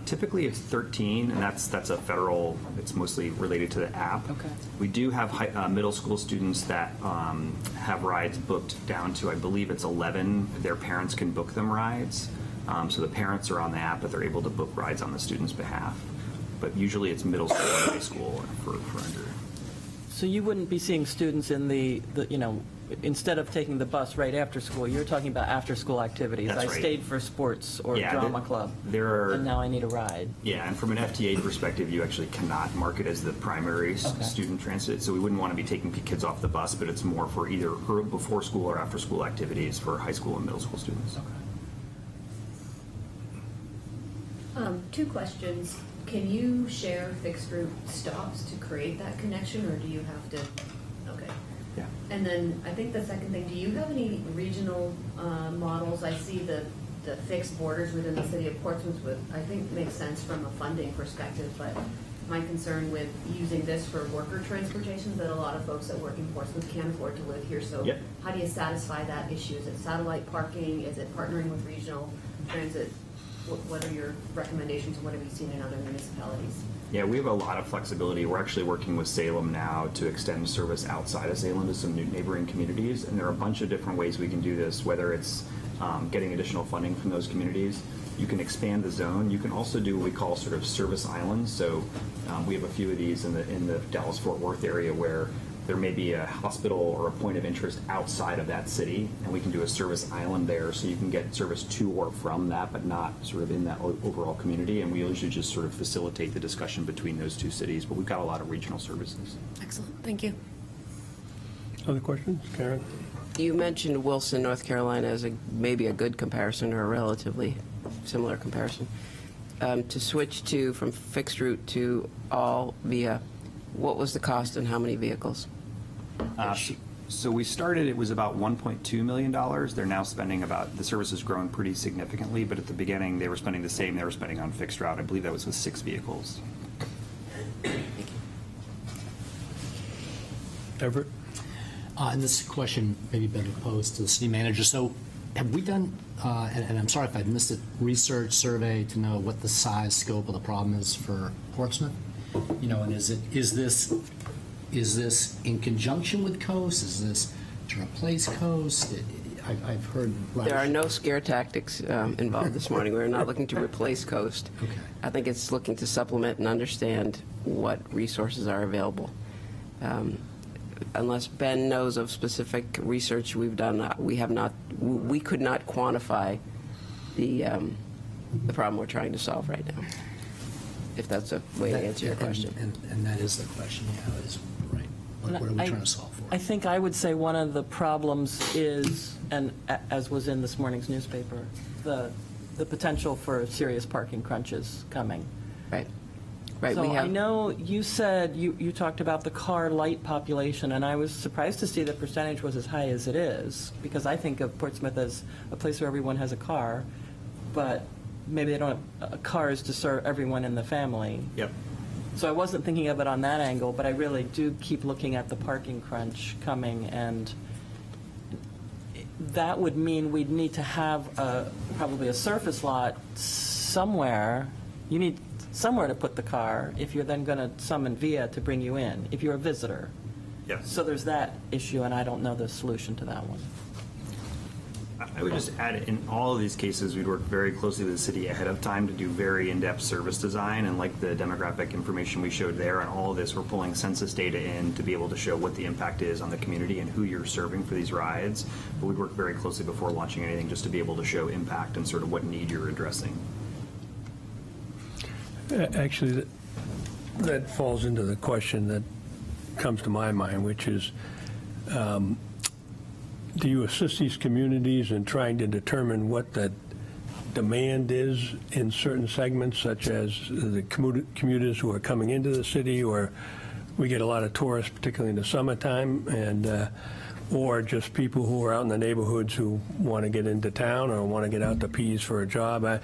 Typically it's 13, and that's a federal, it's mostly related to the app. Okay. We do have middle school students that have rides booked down to, I believe it's 11. Their parents can book them rides. So the parents are on the app, but they're able to book rides on the student's behalf. But usually it's middle school or high school for under. So you wouldn't be seeing students in the instead of taking the bus right after school, you're talking about after-school activities. That's I right. stayed for sports or Yeah, drama club, and now I need a ride. Yeah, and from an FTA perspective, you actually cannot market as the primary student transit, so we wouldn't want to be taking kids off the bus, but it's more for either before school or after school activities for high school and middle school students. Two questions. Can you share fixed route stops to create that connection, or do you have to? Okay. Yeah. And then I think the second thing, do you have any regional models? I see the fixed borders within the city of Portsmouth, I think makes sense from a funding perspective, but my concern with using this for worker transportation, that a lot of folks that work in Portsmouth can't afford to live here. So Yep. How do you satisfy that issue? Is it satellite parking? Is it partnering with regional transit? What are your recommendations, and what have you seen in other municipalities? Yeah, we have a lot of flexibility. We're actually working with Salem now to extend service outside of Salem to some new neighboring communities, and there are a bunch of different ways we can do this, whether it's getting additional funding from those communities. You can expand the zone. You can also do what we call sort of service islands. So we have a few of these in the Dallas-Fort Worth area where there may be a hospital or a point of interest outside of that city, and we can do a service island there so you can get service to or from that, but not sort of in that overall community. And we usually just sort of facilitate the discussion between those two cities, but we've got a lot of regional services. Excellent, thank you. Other questions? Karen? You mentioned Wilson, North Carolina as maybe a good comparison or a relatively similar comparison. To switch from fixed route to all via, what was the cost and how many vehicles? So we started, it was about $1.2 million. They're now spending the service has grown pretty significantly, but at the beginning they were spending the same they were spending on fixed route. I believe that was with 6 vehicles. Everett? And this question may be better posed to the city manager. So have we done, and I'm sorry if I missed it, research survey to know what the size, scope of the problem is for Portsmouth? And is this in conjunction with Coast? Is this to replace Coast? I've heard. There are no scare tactics involved this morning. We're not looking to replace Coast. Okay. I think it's looking to supplement and understand what resources are available. Unless Ben knows of specific research we've done, we could not quantify the problem we're trying to solve right now, if that's a way to answer your question. And that is the question, yeah, is, right, what are we trying to solve for? I think I would say one of the problems is, and as was in this morning's newspaper, the potential for serious parking crunches coming. Right. Right. So I know you said, you talked about the car light population, and I was surprised to see the percentage was as high as it is, because I think of Portsmouth as a place where everyone has a car, but maybe they don't have cars to serve everyone in the family. Yep. So I wasn't thinking of it on that angle, but I really do keep looking at the parking crunch coming, and that would mean we'd need to have probably a surface lot somewhere. You need somewhere to put the car if you're then going to summon VIA to bring you in, if you're a visitor. Yes. So there's that issue, and I don't know the solution to that one. I would just add, in all of these cases, we'd work very closely with the city ahead of time to do very in-depth service design, and like the demographic information we showed there, and all of this, we're pulling census data in to be able to show what the impact is on the community and who you're serving for these rides. But we'd work very closely before launching anything just to be able to show impact and sort of what need you're addressing. Actually, that falls into the question that comes to my mind, which is, do you assist these communities in trying to determine what the demand is in certain segments, such as the commuters who are coming into the city, or we get a lot of tourists, particularly in the summertime, and or just people who are out in the neighborhoods who want to get into town or want to get out to Pease for a job?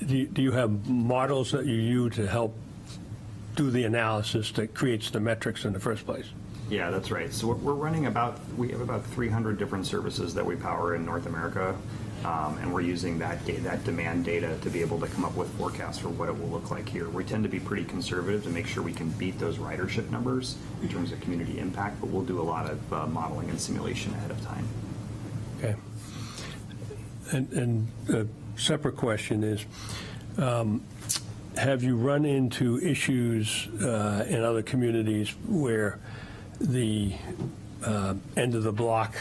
Do you have models that you use to help do the analysis that creates the metrics in the first place? Yeah, that's right. So we're running we have about 300 different services that we power in North America, and we're using that demand data to be able to come up with forecasts for what it will look like here. We tend to be pretty conservative to make sure we can beat those ridership numbers in terms of community impact, but we'll do a lot of modeling and simulation ahead of time. Okay. And a separate question is, have you run into issues in other communities where the end of the block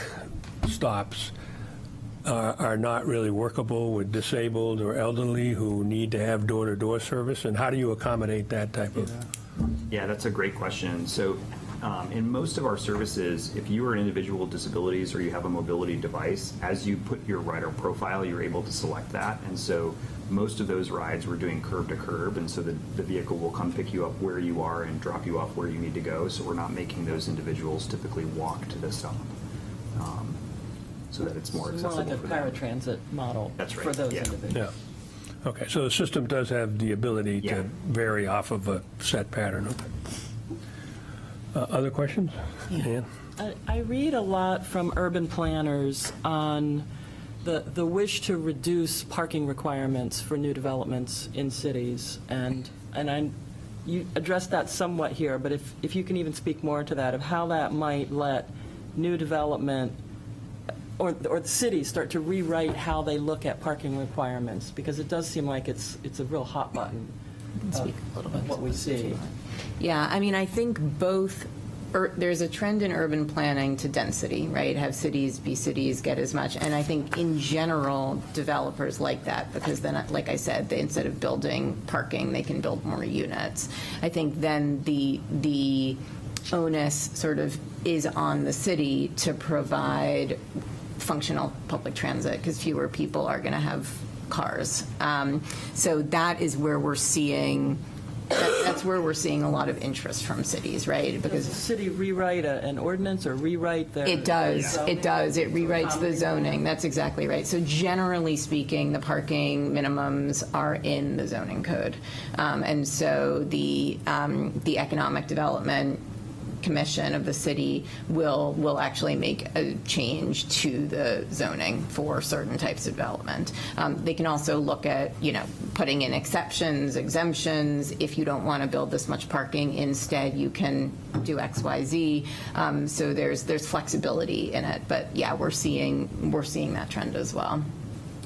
stops are not really workable with disabled or elderly who need to have door-to-door service? And how do you accommodate that type of? Yeah, that's a great question. So in most of our services, if you are an individual with disabilities or you have a mobility device, as you put your rider profile, you're able to select that. And so most of those rides we're doing curb to curb, and so the vehicle will come pick you up where you are and drop you off where you need to go. So we're not making those individuals typically walk to the stop, so that it's more accessible More like a for them. paratransit model. That's right, For those yeah. individuals. Yeah. Okay, so the system does have the ability Yeah. to vary off of a set pattern. Okay. Other questions? Ann? I read a lot from urban planners on the wish to reduce parking requirements for new developments in cities, and you addressed that somewhat here, but if you can even speak more to that, of how that might let new development or the city start to rewrite how they look at parking requirements, because it does seem like it's a real hot button Speak a little bit. of what we see. Yeah, I mean, I think both, there's a trend in urban planning to density, right? Have cities be cities, get as much. And I think in general, developers like that, because then, like I said, instead of building parking, they can build more units. I think then the onus sort of is on the city to provide functional public transit, because fewer people are going to have cars. So that is where we're seeing, that's where we're seeing a lot of interest from cities, right? Does Because the city rewrite an ordinance or rewrite their? it does, zoning? it does. It rewrites the zoning. That's exactly right. So generally speaking, the parking minimums are in the zoning code. And so the Economic Development Commission of the city will actually make a change to the zoning for certain types of development. They can also look at, putting in exceptions, exemptions. If you don't want to build this much parking, instead you can do X, Y, Z. So there's flexibility in it. But yeah, we're seeing that trend as well,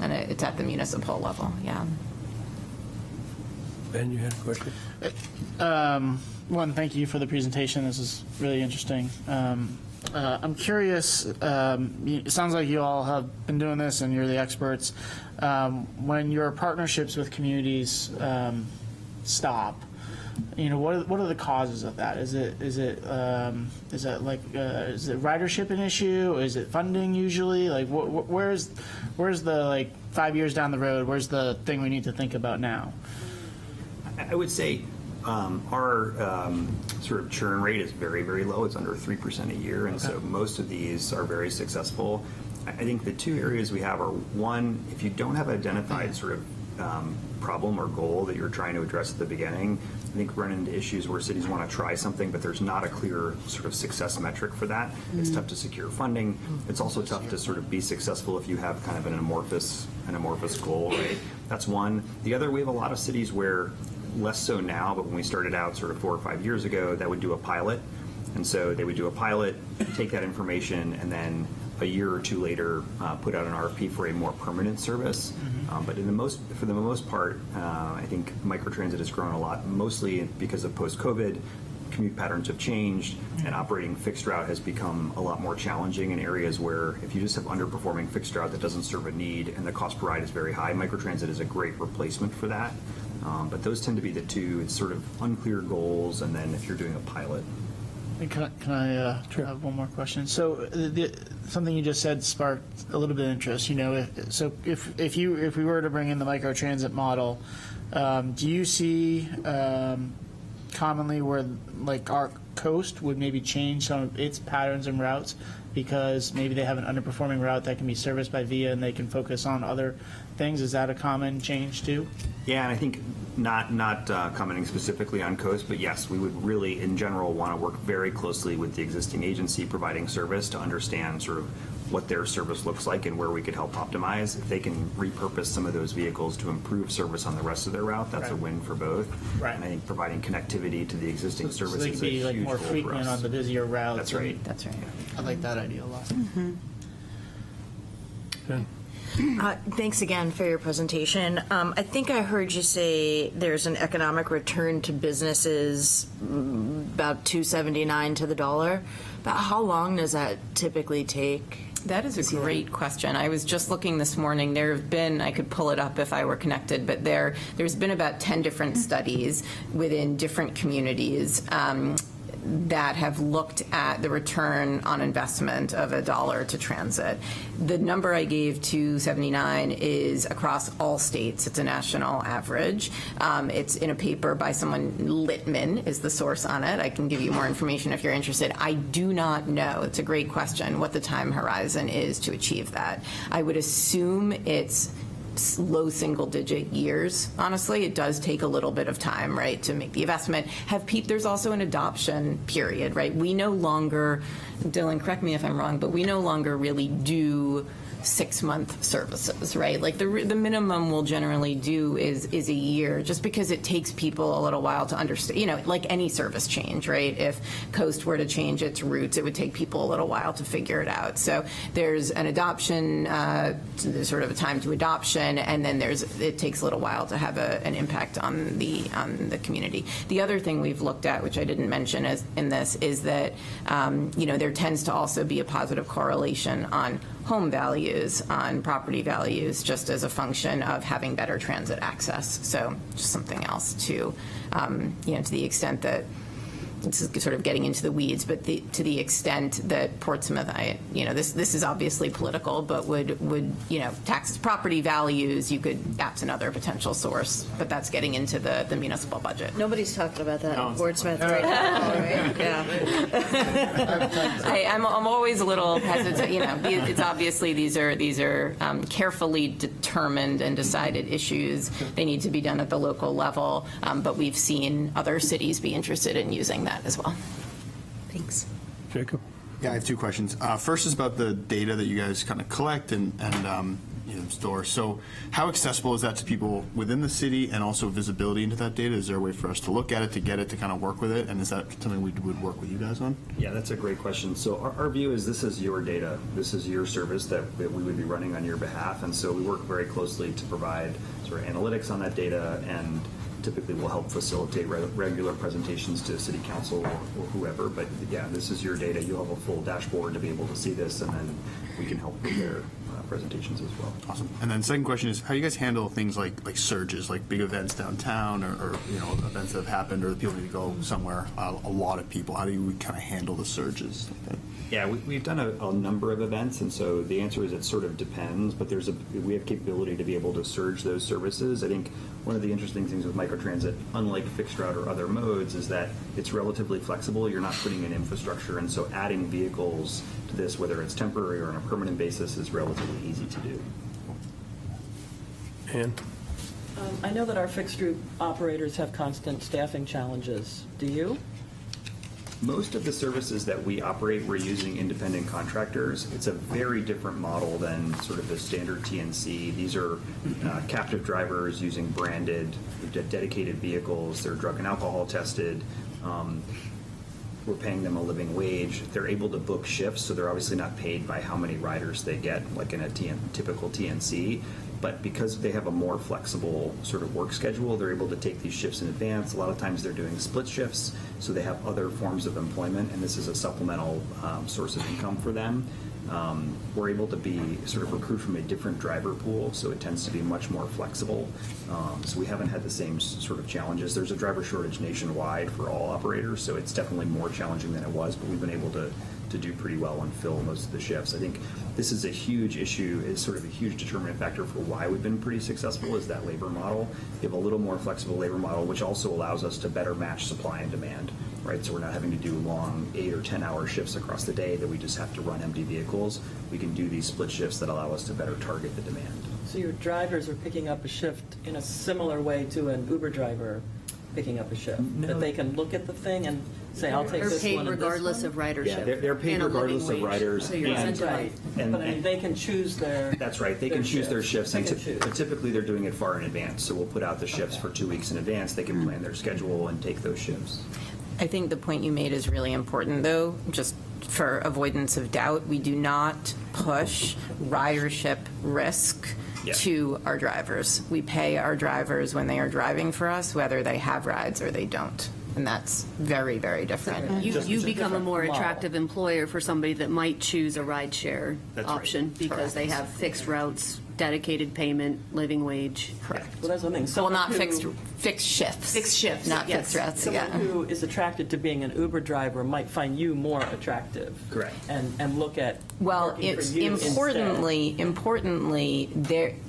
and it's at the municipal level. Yeah. Ben, you had a question? One, thank you for the presentation. This is really interesting. I'm curious, it sounds like you all have been doing this and you're the experts. When your partnerships with communities stop, what are the causes of that? Is it ridership an issue? Is it funding usually? Like, where's the 5 years down the road? Where's the thing we need to think about now? I would say our sort of churn rate is very, very low. It's under 3% a year, and so most of these are very successful. I think the two areas we have are, one, if you don't have an identified sort of problem or goal that you're trying to address at the beginning, I think run into issues where cities want to try something, but there's not a clear sort of success metric for that. It's tough to secure funding. It's also tough to sort of be successful if you have kind of an amorphous goal, right? That's one. The other, we have a lot of cities where, less so now, but when we started out sort of 4 or 5 years ago, that would do a pilot. And so they would do a pilot, take that information, and then a year or two later put out an RFP for a more permanent service. But for the most part, I think microtransit has grown a lot, mostly because of post-COVID. Commute patterns have changed, and operating fixed route has become a lot more challenging in areas where if you just have underperforming fixed route that doesn't serve a need and the cost per ride is very high, microtransit is a great replacement for that. But those tend to be the two. It's sort of unclear goals, and then if you're doing a pilot. Can I have one more question? So something you just said sparked a little bit of interest. If we were to bring in the microtransit model, do you see commonly where like our coast would maybe change some of its patterns and routes because maybe they have an underperforming route that can be serviced by VIA and they can focus on other things? Is that a common change too? Yeah, and I think not commenting specifically on coast, but yes, we would really, in general, want to work very closely with the existing agency providing service to understand sort of what their service looks like and where we could help optimize. If they can repurpose some of those vehicles to improve service on the rest of their route, that's a win for both. Right. And I think providing connectivity to the existing services so they is could be a like huge more goal frequent for us. on the busier routes. That's right. That's right. I like that idea a lot. Thanks again for your presentation. I think I heard you say there's an economic return to businesses about $2.79 to the dollar. About how long does that typically take? That is a great question. I was just looking this morning. There have been, I could pull it up if I were connected, but there's been about 10 different studies within different communities that have looked at the return on investment of $1 to transit. The number I gave, 279, is across all states. It's a national average. It's in a paper by someone, Littman is the source on it. I can give you more information if you're interested. I do not know, it's a great question, what the time horizon is to achieve that. I would assume it's low single-digit years. Honestly, it does take a little bit of time, right, to make the investment. There's also an adoption period, right? We no longer, Dylan, correct me if I'm wrong, but we no longer really do 6-month services, right? Like the minimum we'll generally do is a year, just because it takes people a little while to understand, like any service change, right? If Coast were to change its routes, it would take people a little while to figure it out. So there's an adoption, there's sort of a time to adoption, and then it takes a little while to have an impact on the community. The other thing we've looked at, which I didn't mention in this, is that there tends to also be a positive correlation on home values, on property values, just as a function of having better transit access. So just something else to the extent that it's sort of getting into the weeds, but to the extent that Portsmouth, this is obviously political, but would tax property values, that's another potential source, but that's getting into the municipal budget. Nobody's talking about that in Portsmouth right now, right? Yeah. I'm always a little hesitant. It's obviously these are carefully determined and decided issues. They need to be done at the local level, but we've seen other cities be interested in using that as well. Thanks. Jacob? Yeah, I have two questions. First is about the data that you guys kind of collect and store. So how accessible is that to people within the city, and also visibility into that data? Is there a way for us to look at it, to get it, to kind of work with it? And is that something we would work with you guys on? Yeah, that's a great question. So our view is this is your data. This is your service that we would be running on your behalf. And so we work very closely to provide sort of analytics on that data and typically will help facilitate regular presentations to city council or whoever. But yeah, this is your data. You'll have a full dashboard to be able to see this, and then we can help prepare presentations as well. Awesome. And then second question is, how do you guys handle things like surges, like big events downtown, or events that have happened, or the people need to go somewhere, a lot of people? How do you kind of handle the surges like that? Yeah, we've done a number of events, and so the answer is it sort of depends, but we have capability to be able to surge those services. I think one of the interesting things with microtransit, unlike fixed route or other modes, is that it's relatively flexible. You're not putting in infrastructure, and so adding vehicles to this, whether it's temporary or on a permanent basis, is relatively easy to do. Ann? I know that our fixed route operators have constant staffing challenges. Do you? Most of the services that we operate, we're using independent contractors. It's a very different model than sort of the standard TNC. These are captive drivers using branded, dedicated vehicles. They're drug and alcohol tested. We're paying them a living wage. They're able to book shifts, so they're obviously not paid by how many riders they get, like in a typical TNC. But because they have a more flexible sort of work schedule, they're able to take these shifts in advance. A lot of times they're doing split shifts, so they have other forms of employment, and this is a supplemental source of income for them. We're able to be sort of recruit from a different driver pool, so it tends to be much more flexible. So we haven't had the same sort of challenges. There's a driver shortage nationwide for all operators, so it's definitely more challenging than it was, but we've been able to do pretty well and fill most of the shifts. I think this is a huge issue, is sort of a huge determinant factor for why we've been pretty successful, is that labor model. You have a little more flexible labor model, which also allows us to better match supply and demand, right? So we're not having to do long 8 or 10-hour shifts across the day that we just have to run empty vehicles. We can do these split shifts that allow us to better target the demand. So your drivers are picking up a shift in a similar way to an Uber driver picking up a shift? That they can look at the thing and say, I'll take They're this paid one and this regardless one? of ridership. Yeah, they're paid and a living regardless of wage, riders. So you're and- incentivized. Right, but I mean, they can choose their. That's right. They can their choose their shifts, They and can choose. but typically they're doing it far in advance. So we'll put out the shifts for 2 weeks in advance. They can plan their schedule and take those shifts. I think the point you made is really important, though, just for avoidance of doubt. We do not push ridership risk Yeah. to our drivers. We pay our drivers when they are driving for us, whether they have rides or they don't. And that's very, very different. You become a more attractive employer for somebody that might choose a rideshare That's right. option because they have fixed routes, dedicated payment, living wage. Correct. Well, that's what I mean. Well, Someone not who- fixed shifts. Fixed shifts, Not yes. fixed routes, Someone yeah. who is attracted to being an Uber driver might find you more attractive. Correct. And look at Well, working for it's you instead. importantly,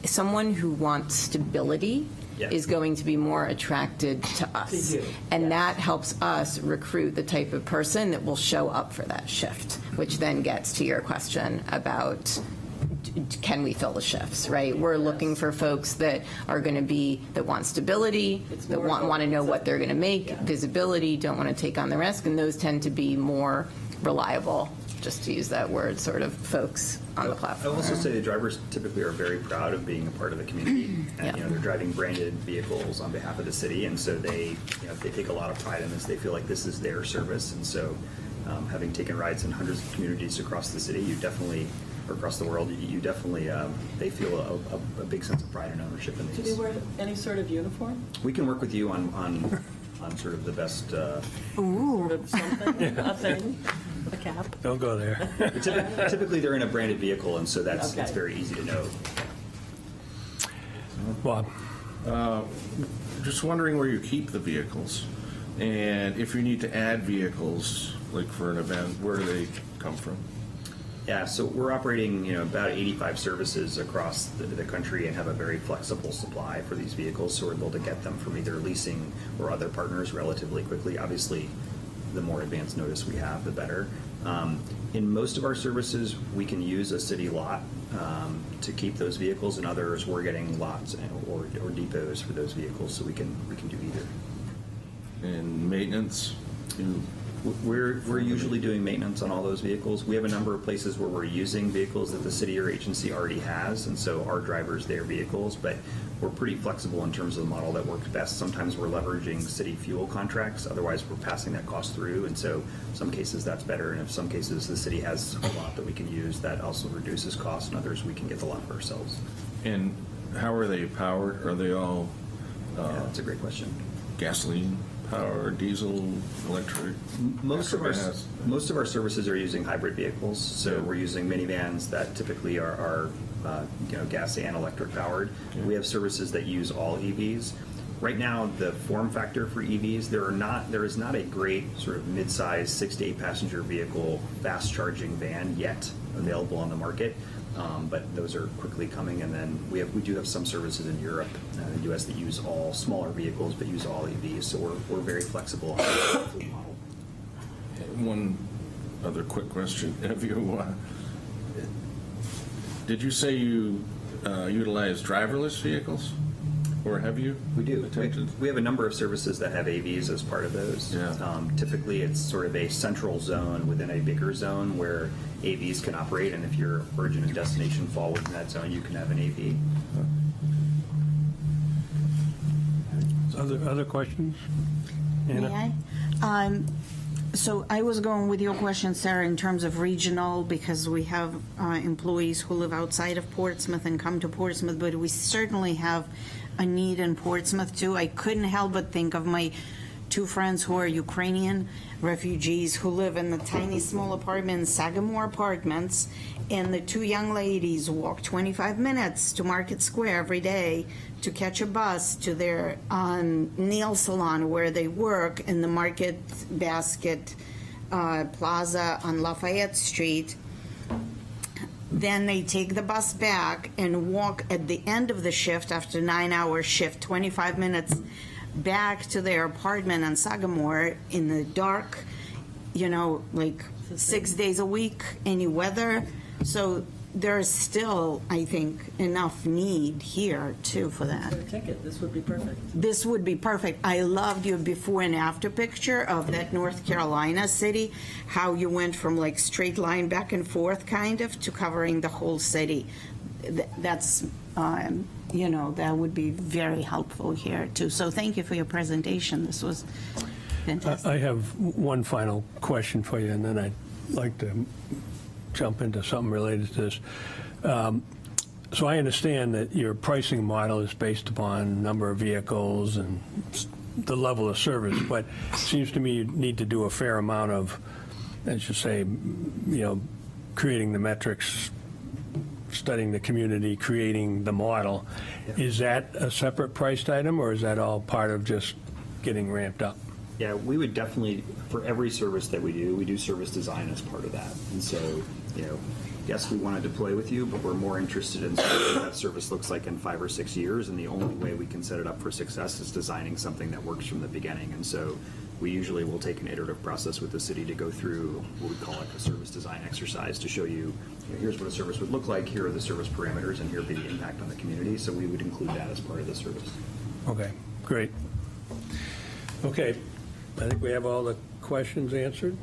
someone who wants stability Yeah. is going to be more attracted to us. you, And that helps us recruit the type of person that will show up for that shift, which then gets to your question about can we fill the shifts, right? We're looking for folks that are going to that want stability, It's that more want to know it's a- what they're going to make, Yeah. visibility, don't want to take on the risk, and those tend to be more reliable, just to use that word, sort of folks on the I'll platform. also say the drivers typically are very proud of being a part of the community. And, Yeah. they're driving branded vehicles on behalf of the city, and so they take a lot of pride in this. They feel like this is their service, and so having taken rides in hundreds of communities across the city, or across the world, you definitely, they feel a big sense of pride and ownership in Do these. they wear any sort of uniform? We can work with you on sort of the best. Sort of something, a thing, a cap? Don't go there. Typically, they're in a branded vehicle, and so it's Okay. very easy to know. Bob? Just wondering where you keep the vehicles, and if you need to add vehicles, like for an event, where do they come from? Yeah, so we're operating, about 85 services across the country and have a very flexible supply for these vehicles, so we're able to get them from either leasing or other partners relatively quickly. Obviously, the more advanced notice we have, the better. In most of our services, we can use a city lot to keep those vehicles. In others, we're getting lots or depots for those vehicles, so we can do either. And maintenance? We're usually doing maintenance on all those vehicles. We have a number of places where we're using vehicles that the city or agency already has, and so our drivers, their vehicles, but we're pretty flexible in terms of the model that works best. Sometimes we're leveraging city fuel contracts, otherwise we're passing that cost through, and so some cases that's better, and in some cases the city has a lot that we can use that also reduces costs, and others we can get the lot for ourselves. And how are they powered? Are they all Yeah, that's a great question. gasoline power, diesel, electric? Most of gas? our services are using hybrid vehicles, so we're using minivans that typically are gas and electric powered. We have services that use all EVs. Right now, the form factor for EVs, there is not a great sort of mid-size 6 to 8 passenger vehicle fast charging van yet available on the market. But those are quickly coming, and then we do have some services in Europe and the U.S. that use all smaller vehicles but use all EVs. So we're very flexible on the fleet model. One other quick question: have you? Did you say you utilize driverless vehicles, or have you? We do. attempted? We have a number of services that have AVs as part of those. Yeah. Typically, it's sort of a central zone within a bigger zone where AVs can operate, and if your origin and destination fall within that zone, you can have an AV. Other questions? Anna? May I? So I was going with your question, Sarah, in terms of regional, because we have employees who live outside of Portsmouth and come to Portsmouth, but we certainly have a need in Portsmouth too. I couldn't help but think of my two friends who are Ukrainian refugees who live in the tiny small apartment in Sagamore Apartments, and the two young ladies walk 25 minutes to Market Square every day to catch a bus to their nail salon where they work in the Market Basket Plaza on Lafayette Street. Then they take the bus back and walk at the end of the shift, after 9-hour shift, 25 minutes back to their apartment on Sagamore in the dark, like 6 days a week, any weather. So there's still, I think, enough need here too for that. For a ticket, this would be perfect. This would be perfect. I loved your before and after picture of that North Carolina city, how you went from like straight line back and forth kind of to covering the whole city. That's, that would be very helpful here too. So thank you for your presentation. This was fantastic. I have one final question for you, and then I'd like to jump into something related to this. So I understand that your pricing model is based upon number of vehicles and the level of service, but it seems to me you need to do a fair amount of, as you say, creating the metrics, studying the community, creating the model. Is that a separate priced item, or is that all part of just getting ramped up? Yeah, we would definitely, for every service that we do service design as part of that. And so, yes, we want to deploy with you, but we're more interested in what that service looks like in 5 or 6 years. And the only way we can set it up for success is designing something that works from the beginning. And so we usually will take an iterative process with the city to go through what we call like a service design exercise to show you, here's what a service would look like, here are the service parameters, and here would be the impact on the community. So we would include that as part of the service. Okay, great. Okay, I think we have all the questions answered.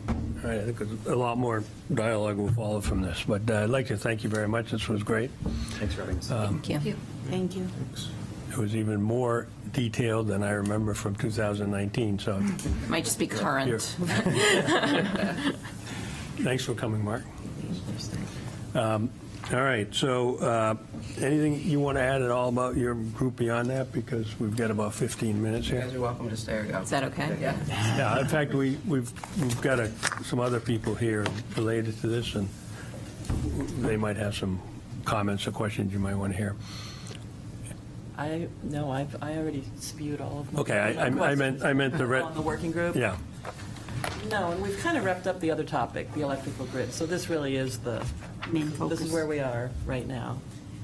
All right, I think a lot more dialogue will follow from this, but I'd like to thank you very much. This was great. Thanks for having us. Thank you. Thank you. It was even more detailed than I remember from 2019, so It might just be current. thanks for coming, Mark. All right, so anything you want to add at all about your group beyond that? Because we've got about 15 minutes here. You're welcome to stay or go. Is that okay? Yeah. Yeah, in fact, we've got some other people here related to this, and they might have some comments or questions you might want to hear. I already spewed all of them. Okay, I meant the On the working group? Yeah. No, and we've kind of wrapped up the other topic, the electrical grid. So this really is the Main This focus. is where we are right now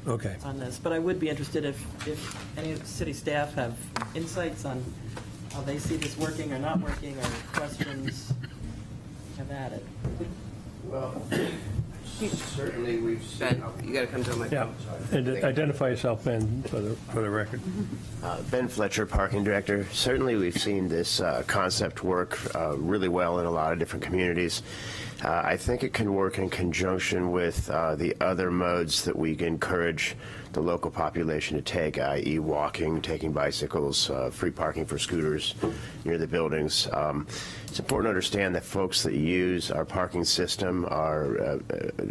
Okay. on this. But I would be interested if any of the city staff have insights on how they see this working or not working, or questions, have at it. Well, certainly we've seen. You got to come to a Yeah, microphone. and identify yourself, Ben, for the record. Ben Fletcher, Parking Director. Certainly we've seen this concept work really well in a lot of different communities. I think it can work in conjunction with the other modes that we encourage the local population to take, i.e. walking, taking bicycles, free parking for scooters near the buildings. It's important to understand that folks that use our parking system are,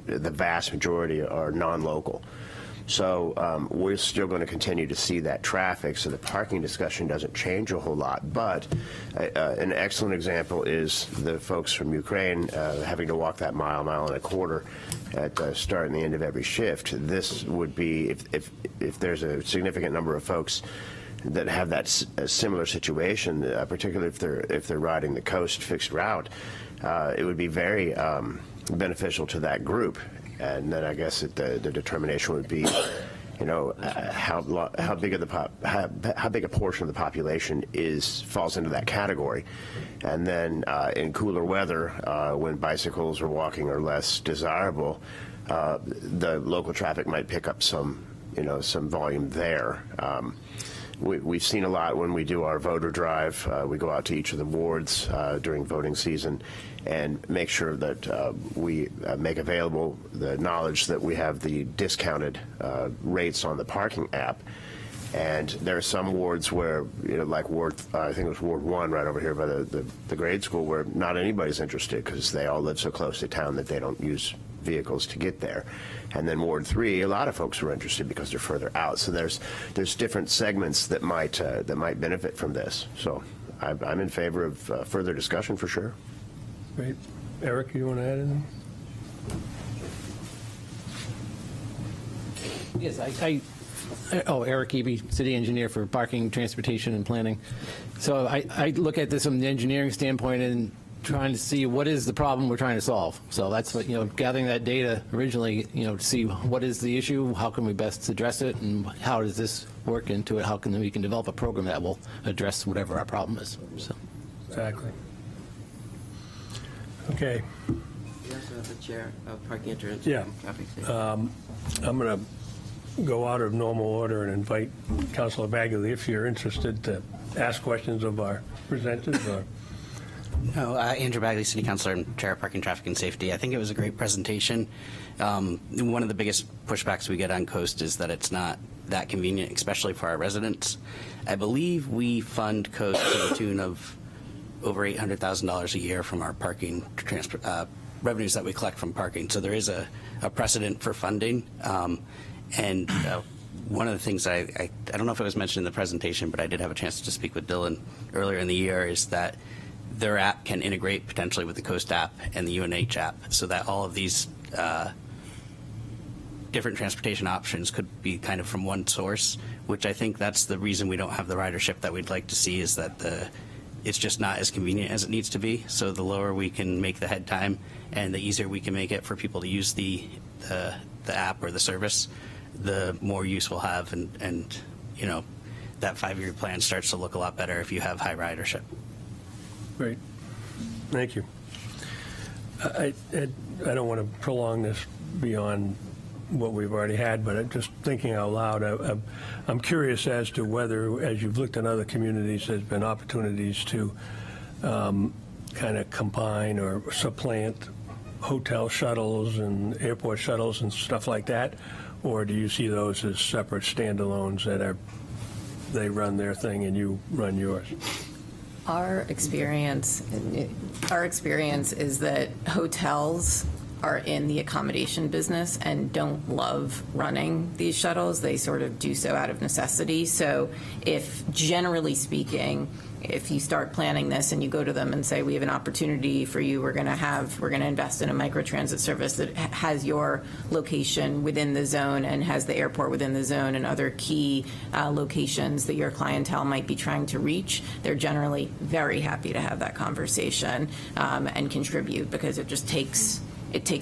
the vast majority are non-local. So we're still going to continue to see that traffic, so the parking discussion doesn't change a whole lot. But an excellent example is the folks from Ukraine having to walk that mile and a quarter at the start and the end of every shift. This would be, if there's a significant number of folks that have that similar situation, particularly if they're riding the coast fixed route, it would be very beneficial to that group. And then I guess the determination would be, how big a portion of the population falls into that category. And then in cooler weather, when bicycles or walking are less desirable, the local traffic might pick up some volume there. We've seen a lot when we do our voter drive. We go out to each of the wards during voting season and make sure that we make available the knowledge that we have the discounted rates on the parking app. And there are some wards where, like I think it was Ward 1 right over here by the grade school, where not anybody's interested because they all live so close to town that they don't use vehicles to get there. And then Ward 3, a lot of folks are interested because they're further out. So there's different segments that might benefit from this. So I'm in favor of further discussion for sure. Great. Eric, you want to add anything? Yes, Eric Eby, city engineer for parking, transportation, and planning. So I look at this from the engineering standpoint and trying to see what is the problem we're trying to solve. So that's what, gathering that data originally, to see what is the issue, how can we best address it, and how does this work into it, how can we develop a program that will address whatever our problem is. So. Exactly. Okay. You also have the chair of parking entrance. Yeah. Traffic safety. I'm going to go out of normal order and invite Councilor Bagley, if you're interested, to ask questions of our presenters. Or Andrew Bagley, City Councilor and Chair of Parking, Traffic, and Safety. I think it was a great presentation. One of the biggest pushbacks we get on Coast is that it's not that convenient, especially for our residents. I believe we fund Coast to the tune of over $800,000 a year from our parking revenues that we collect from parking. So there is a precedent for funding. And one of the things I don't know if it was mentioned in the presentation, but I did have a chance to speak with Dylan earlier in the year, is that their app can integrate potentially with the Coast app and the UNH app, so that all of these different transportation options could be kind of from one source, which I think that's the reason we don't have the ridership that we'd like to see, is that it's just not as convenient as it needs to be. So the lower we can make the head time and the easier we can make it for people to use the app or the service, the more use we'll have, and that 5-year plan starts to look a lot better if you have high ridership. Great. Thank you. I don't want to prolong this beyond what we've already had, but I'm just thinking out loud. I'm curious as to whether, as you've looked in other communities, there's been opportunities to kind of combine or supplant hotel shuttles and airport shuttles and stuff like that, or do you see those as separate standalones that they run their thing and you run yours? Our experience is that hotels are in the accommodation business and don't love running these shuttles. They sort of do so out of necessity. So if, generally speaking, if you start planning this and you go to them and say, we have an opportunity for you, we're going to invest in a microtransit service that has your location within the zone and has the airport within the zone and other key locations that your clientele might be trying to reach, they're generally very happy to have that conversation and contribute, because it just takes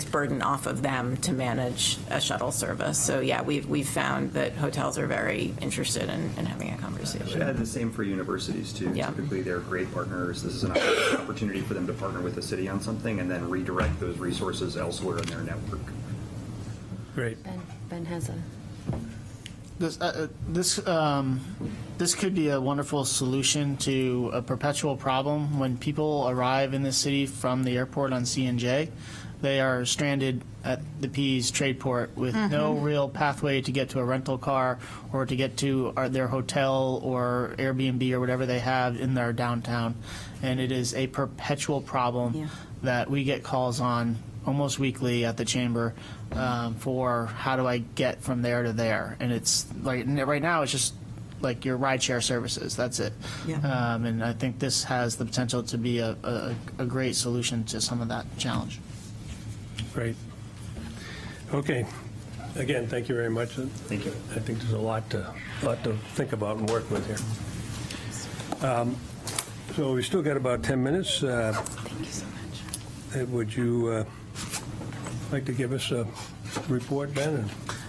burden off of them to manage a shuttle service. So yeah, we've found that hotels are very interested in having a conversation. I had the same for universities too. Yeah. Typically they're great partners. This is an opportunity for them to partner with the city on something and then redirect those resources elsewhere in their network. Great. Ben has a... This could be a wonderful solution to a perpetual problem. When people arrive in the city from the airport on C&J, they are stranded at the Pease Tradeport with no real pathway to get to a rental car or to get to their hotel or Airbnb or whatever they have in their downtown. And it is a perpetual problem that we get calls on almost weekly at the chamber for how do I get from there to there. And it's like right now it's just like your rideshare services. That's it. Yeah. And I think this has the potential to be a great solution to some of that challenge. Great. Okay. Again, thank you very much. Thank you. I think there's a lot to think about and work with here. So we still got about 10 minutes. Thank you so much. Would you like to give us a report, Ben?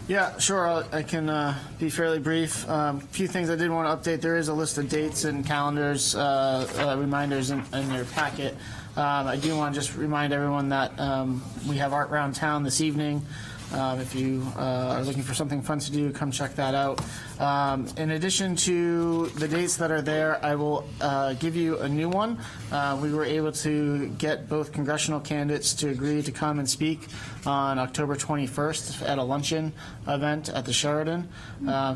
Yeah, sure. I can be fairly brief. A few things I did want to update. There is a list of dates and calendars, reminders in your packet. I do want to just remind everyone that we have Art Round Town this evening. If you are looking for something fun to do, come check that out. In addition to the dates that are there, I will give you a new one. We were able to get both congressional candidates to agree to come and speak on October 21st at a luncheon event at the Sheraton.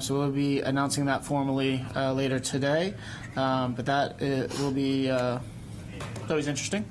So we'll be announcing that formally later today. But that will be always interesting.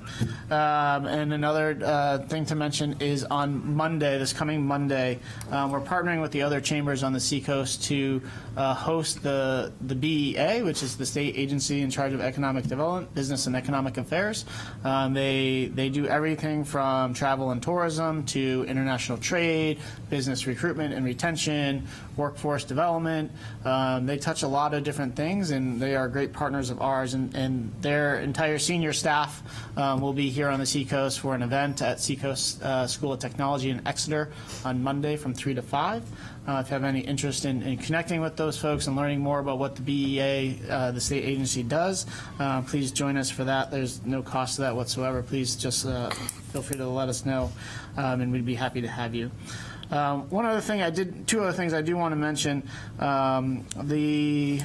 And another thing to mention is on Monday, this coming Monday, we're partnering with the other chambers on the Seacoast to host the BEA, which is the state agency in charge of economic development, business and economic affairs. They do everything from travel and tourism to international trade, business recruitment and retention, workforce development. They touch a lot of different things, and they are great partners of ours, and their entire senior staff will be here on the Seacoast for an event at Seacoast School of Technology in Exeter on Monday from 3 to 5. If you have any interest in connecting with those folks and learning more about what the BEA, the state agency, does, please join us for that. There's no cost to that whatsoever. Please just feel free to let us know, and we'd be happy to have you. Two other things I do want to mention. In the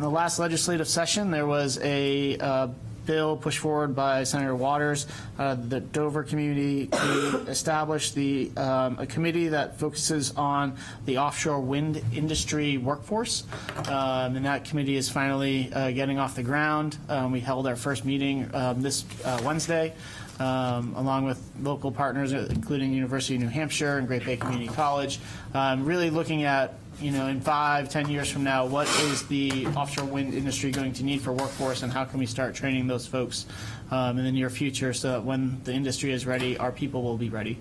last legislative session, there was a bill pushed forward by Senator Waters, the Dover community, to establish a committee that focuses on the offshore wind industry workforce. And that committee is finally getting off the ground. We held our first meeting this Wednesday, along with local partners, including University of New Hampshire and Great Bay Community College, really looking at, in 5-10 years from now, what is the offshore wind industry going to need for workforce, and how can we start training those folks in the near future so that when the industry is ready, our people will be ready.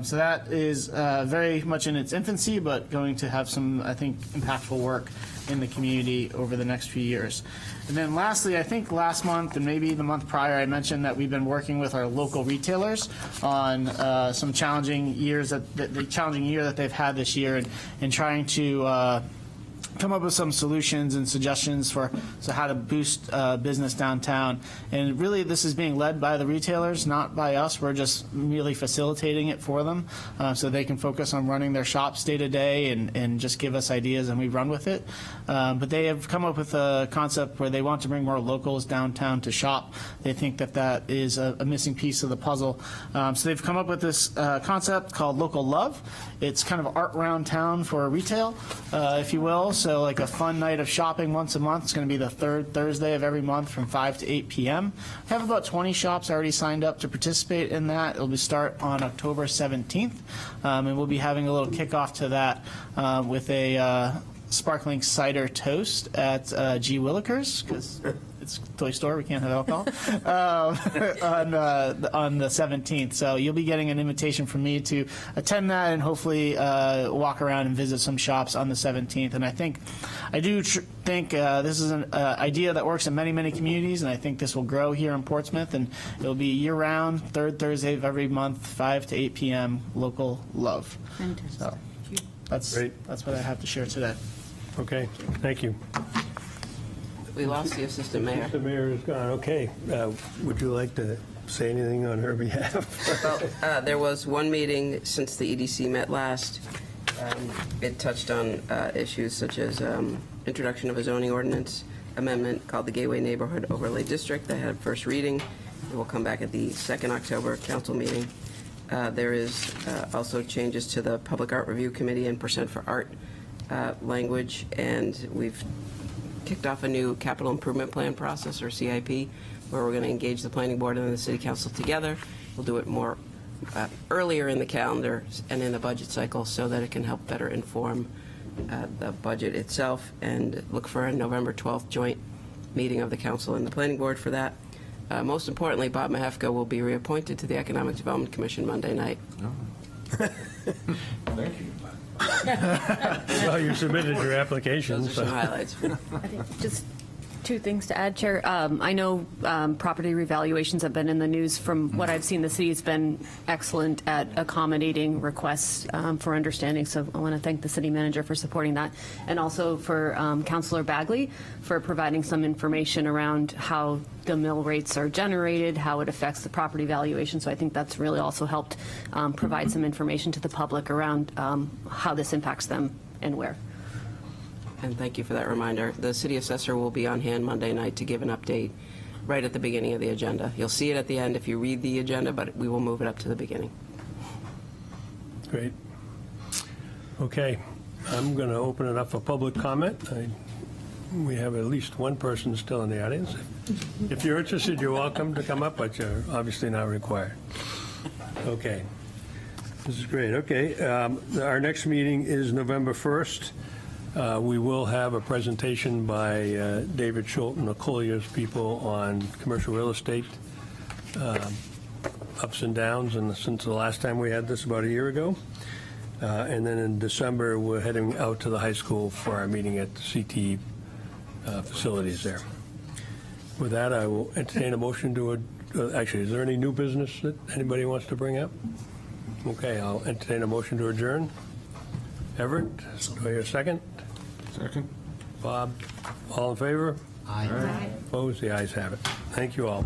So that is very much in its infancy, but going to have some, I think, impactful work in the community over the next few years. And then lastly, I think last month and maybe the month prior, I mentioned that we've been working with our local retailers on some challenging years, the challenging year that they've had this year, and trying to come up with some solutions and suggestions for how to boost business downtown. And really, this is being led by the retailers, not by us. We're just merely facilitating it for them so they can focus on running their shops day to day and just give us ideas, and we run with it. But they have come up with a concept where they want to bring more locals downtown to shop. They think that is a missing piece of the puzzle. So they've come up with this concept called Local Love. It's kind of art round town for retail, if you will. So like a fun night of shopping once a month. It's going to be the third Thursday of every month from 5 to 8 p.m. We have about 20 shops already signed up to participate in that. It'll start on October 17th, and we'll be having a little kickoff to that with a sparkling cider toast at G. Willikers, because it's a toy store, we can't have alcohol, on the 17th. So you'll be getting an invitation from me to attend that and hopefully walk around and visit some shops on the 17th. And I think this is an idea that works in many, many communities, and I think this will grow here in Portsmouth, and it'll be year-round, third Thursday of every month, 5 to 8 p.m., Local Love. Fantastic. So that's what I have to share today. Okay, thank you. We lost the assistant mayor. The mayor is gone. Okay. Would you like to say anything on her behalf? Well, there was one meeting since the EDC met last. It touched on issues such as introduction of a zoning ordinance amendment called the Gateway Neighborhood Overlay District that had first reading. It will come back at the 2nd October council meeting. There is also changes to the Public Art Review Committee and Percent for Art language, and we've kicked off a new capital improvement plan process, or CIP, where we're going to engage the planning board and the city council together. We'll do it more earlier in the calendar and in the budget cycle so that it can help better inform the budget itself, and look for a November 12th joint meeting of the council and the planning board for that. Most importantly, Bob Mahefka will be reappointed to the Economic Development Commission Monday night. Thank you. Well, you submitted your application. Those are some highlights. I think just two things to add, Chair. I know property revaluations have been in the news. From what I've seen, the city has been excellent at accommodating requests for understanding. So I want to thank the city manager for supporting that, and also for Councilor Bagley for providing some information around how the mill rates are generated, how it affects the property valuation. So I think that's really also helped provide some information to the public around how this impacts them and where. And thank you for that reminder. The city assessor will be on hand Monday night to give an update right at the beginning of the agenda. You'll see it at the end if you read the agenda, but we will move it up to the beginning. Great. Okay, I'm going to open it up for public comment. We have at least one person still in the audience. If you're interested, you're welcome to come up, but you're obviously not required. Okay. This is great. Okay, our next meeting is November 1st. We will have a presentation by David Schultz and the Collier's people on commercial real estate, ups and downs, and since the last time we had this about a year ago. And then in December, we're heading out to the high school for our meeting at the CT facilities there. With that, I will entertain a motion to, actually, is there any new business that anybody wants to bring up? Okay, I'll entertain a motion to adjourn. Everett, do I hear a second? Second. Bob, all in favor? Aye. Opposed? The ayes have it. Thank you all.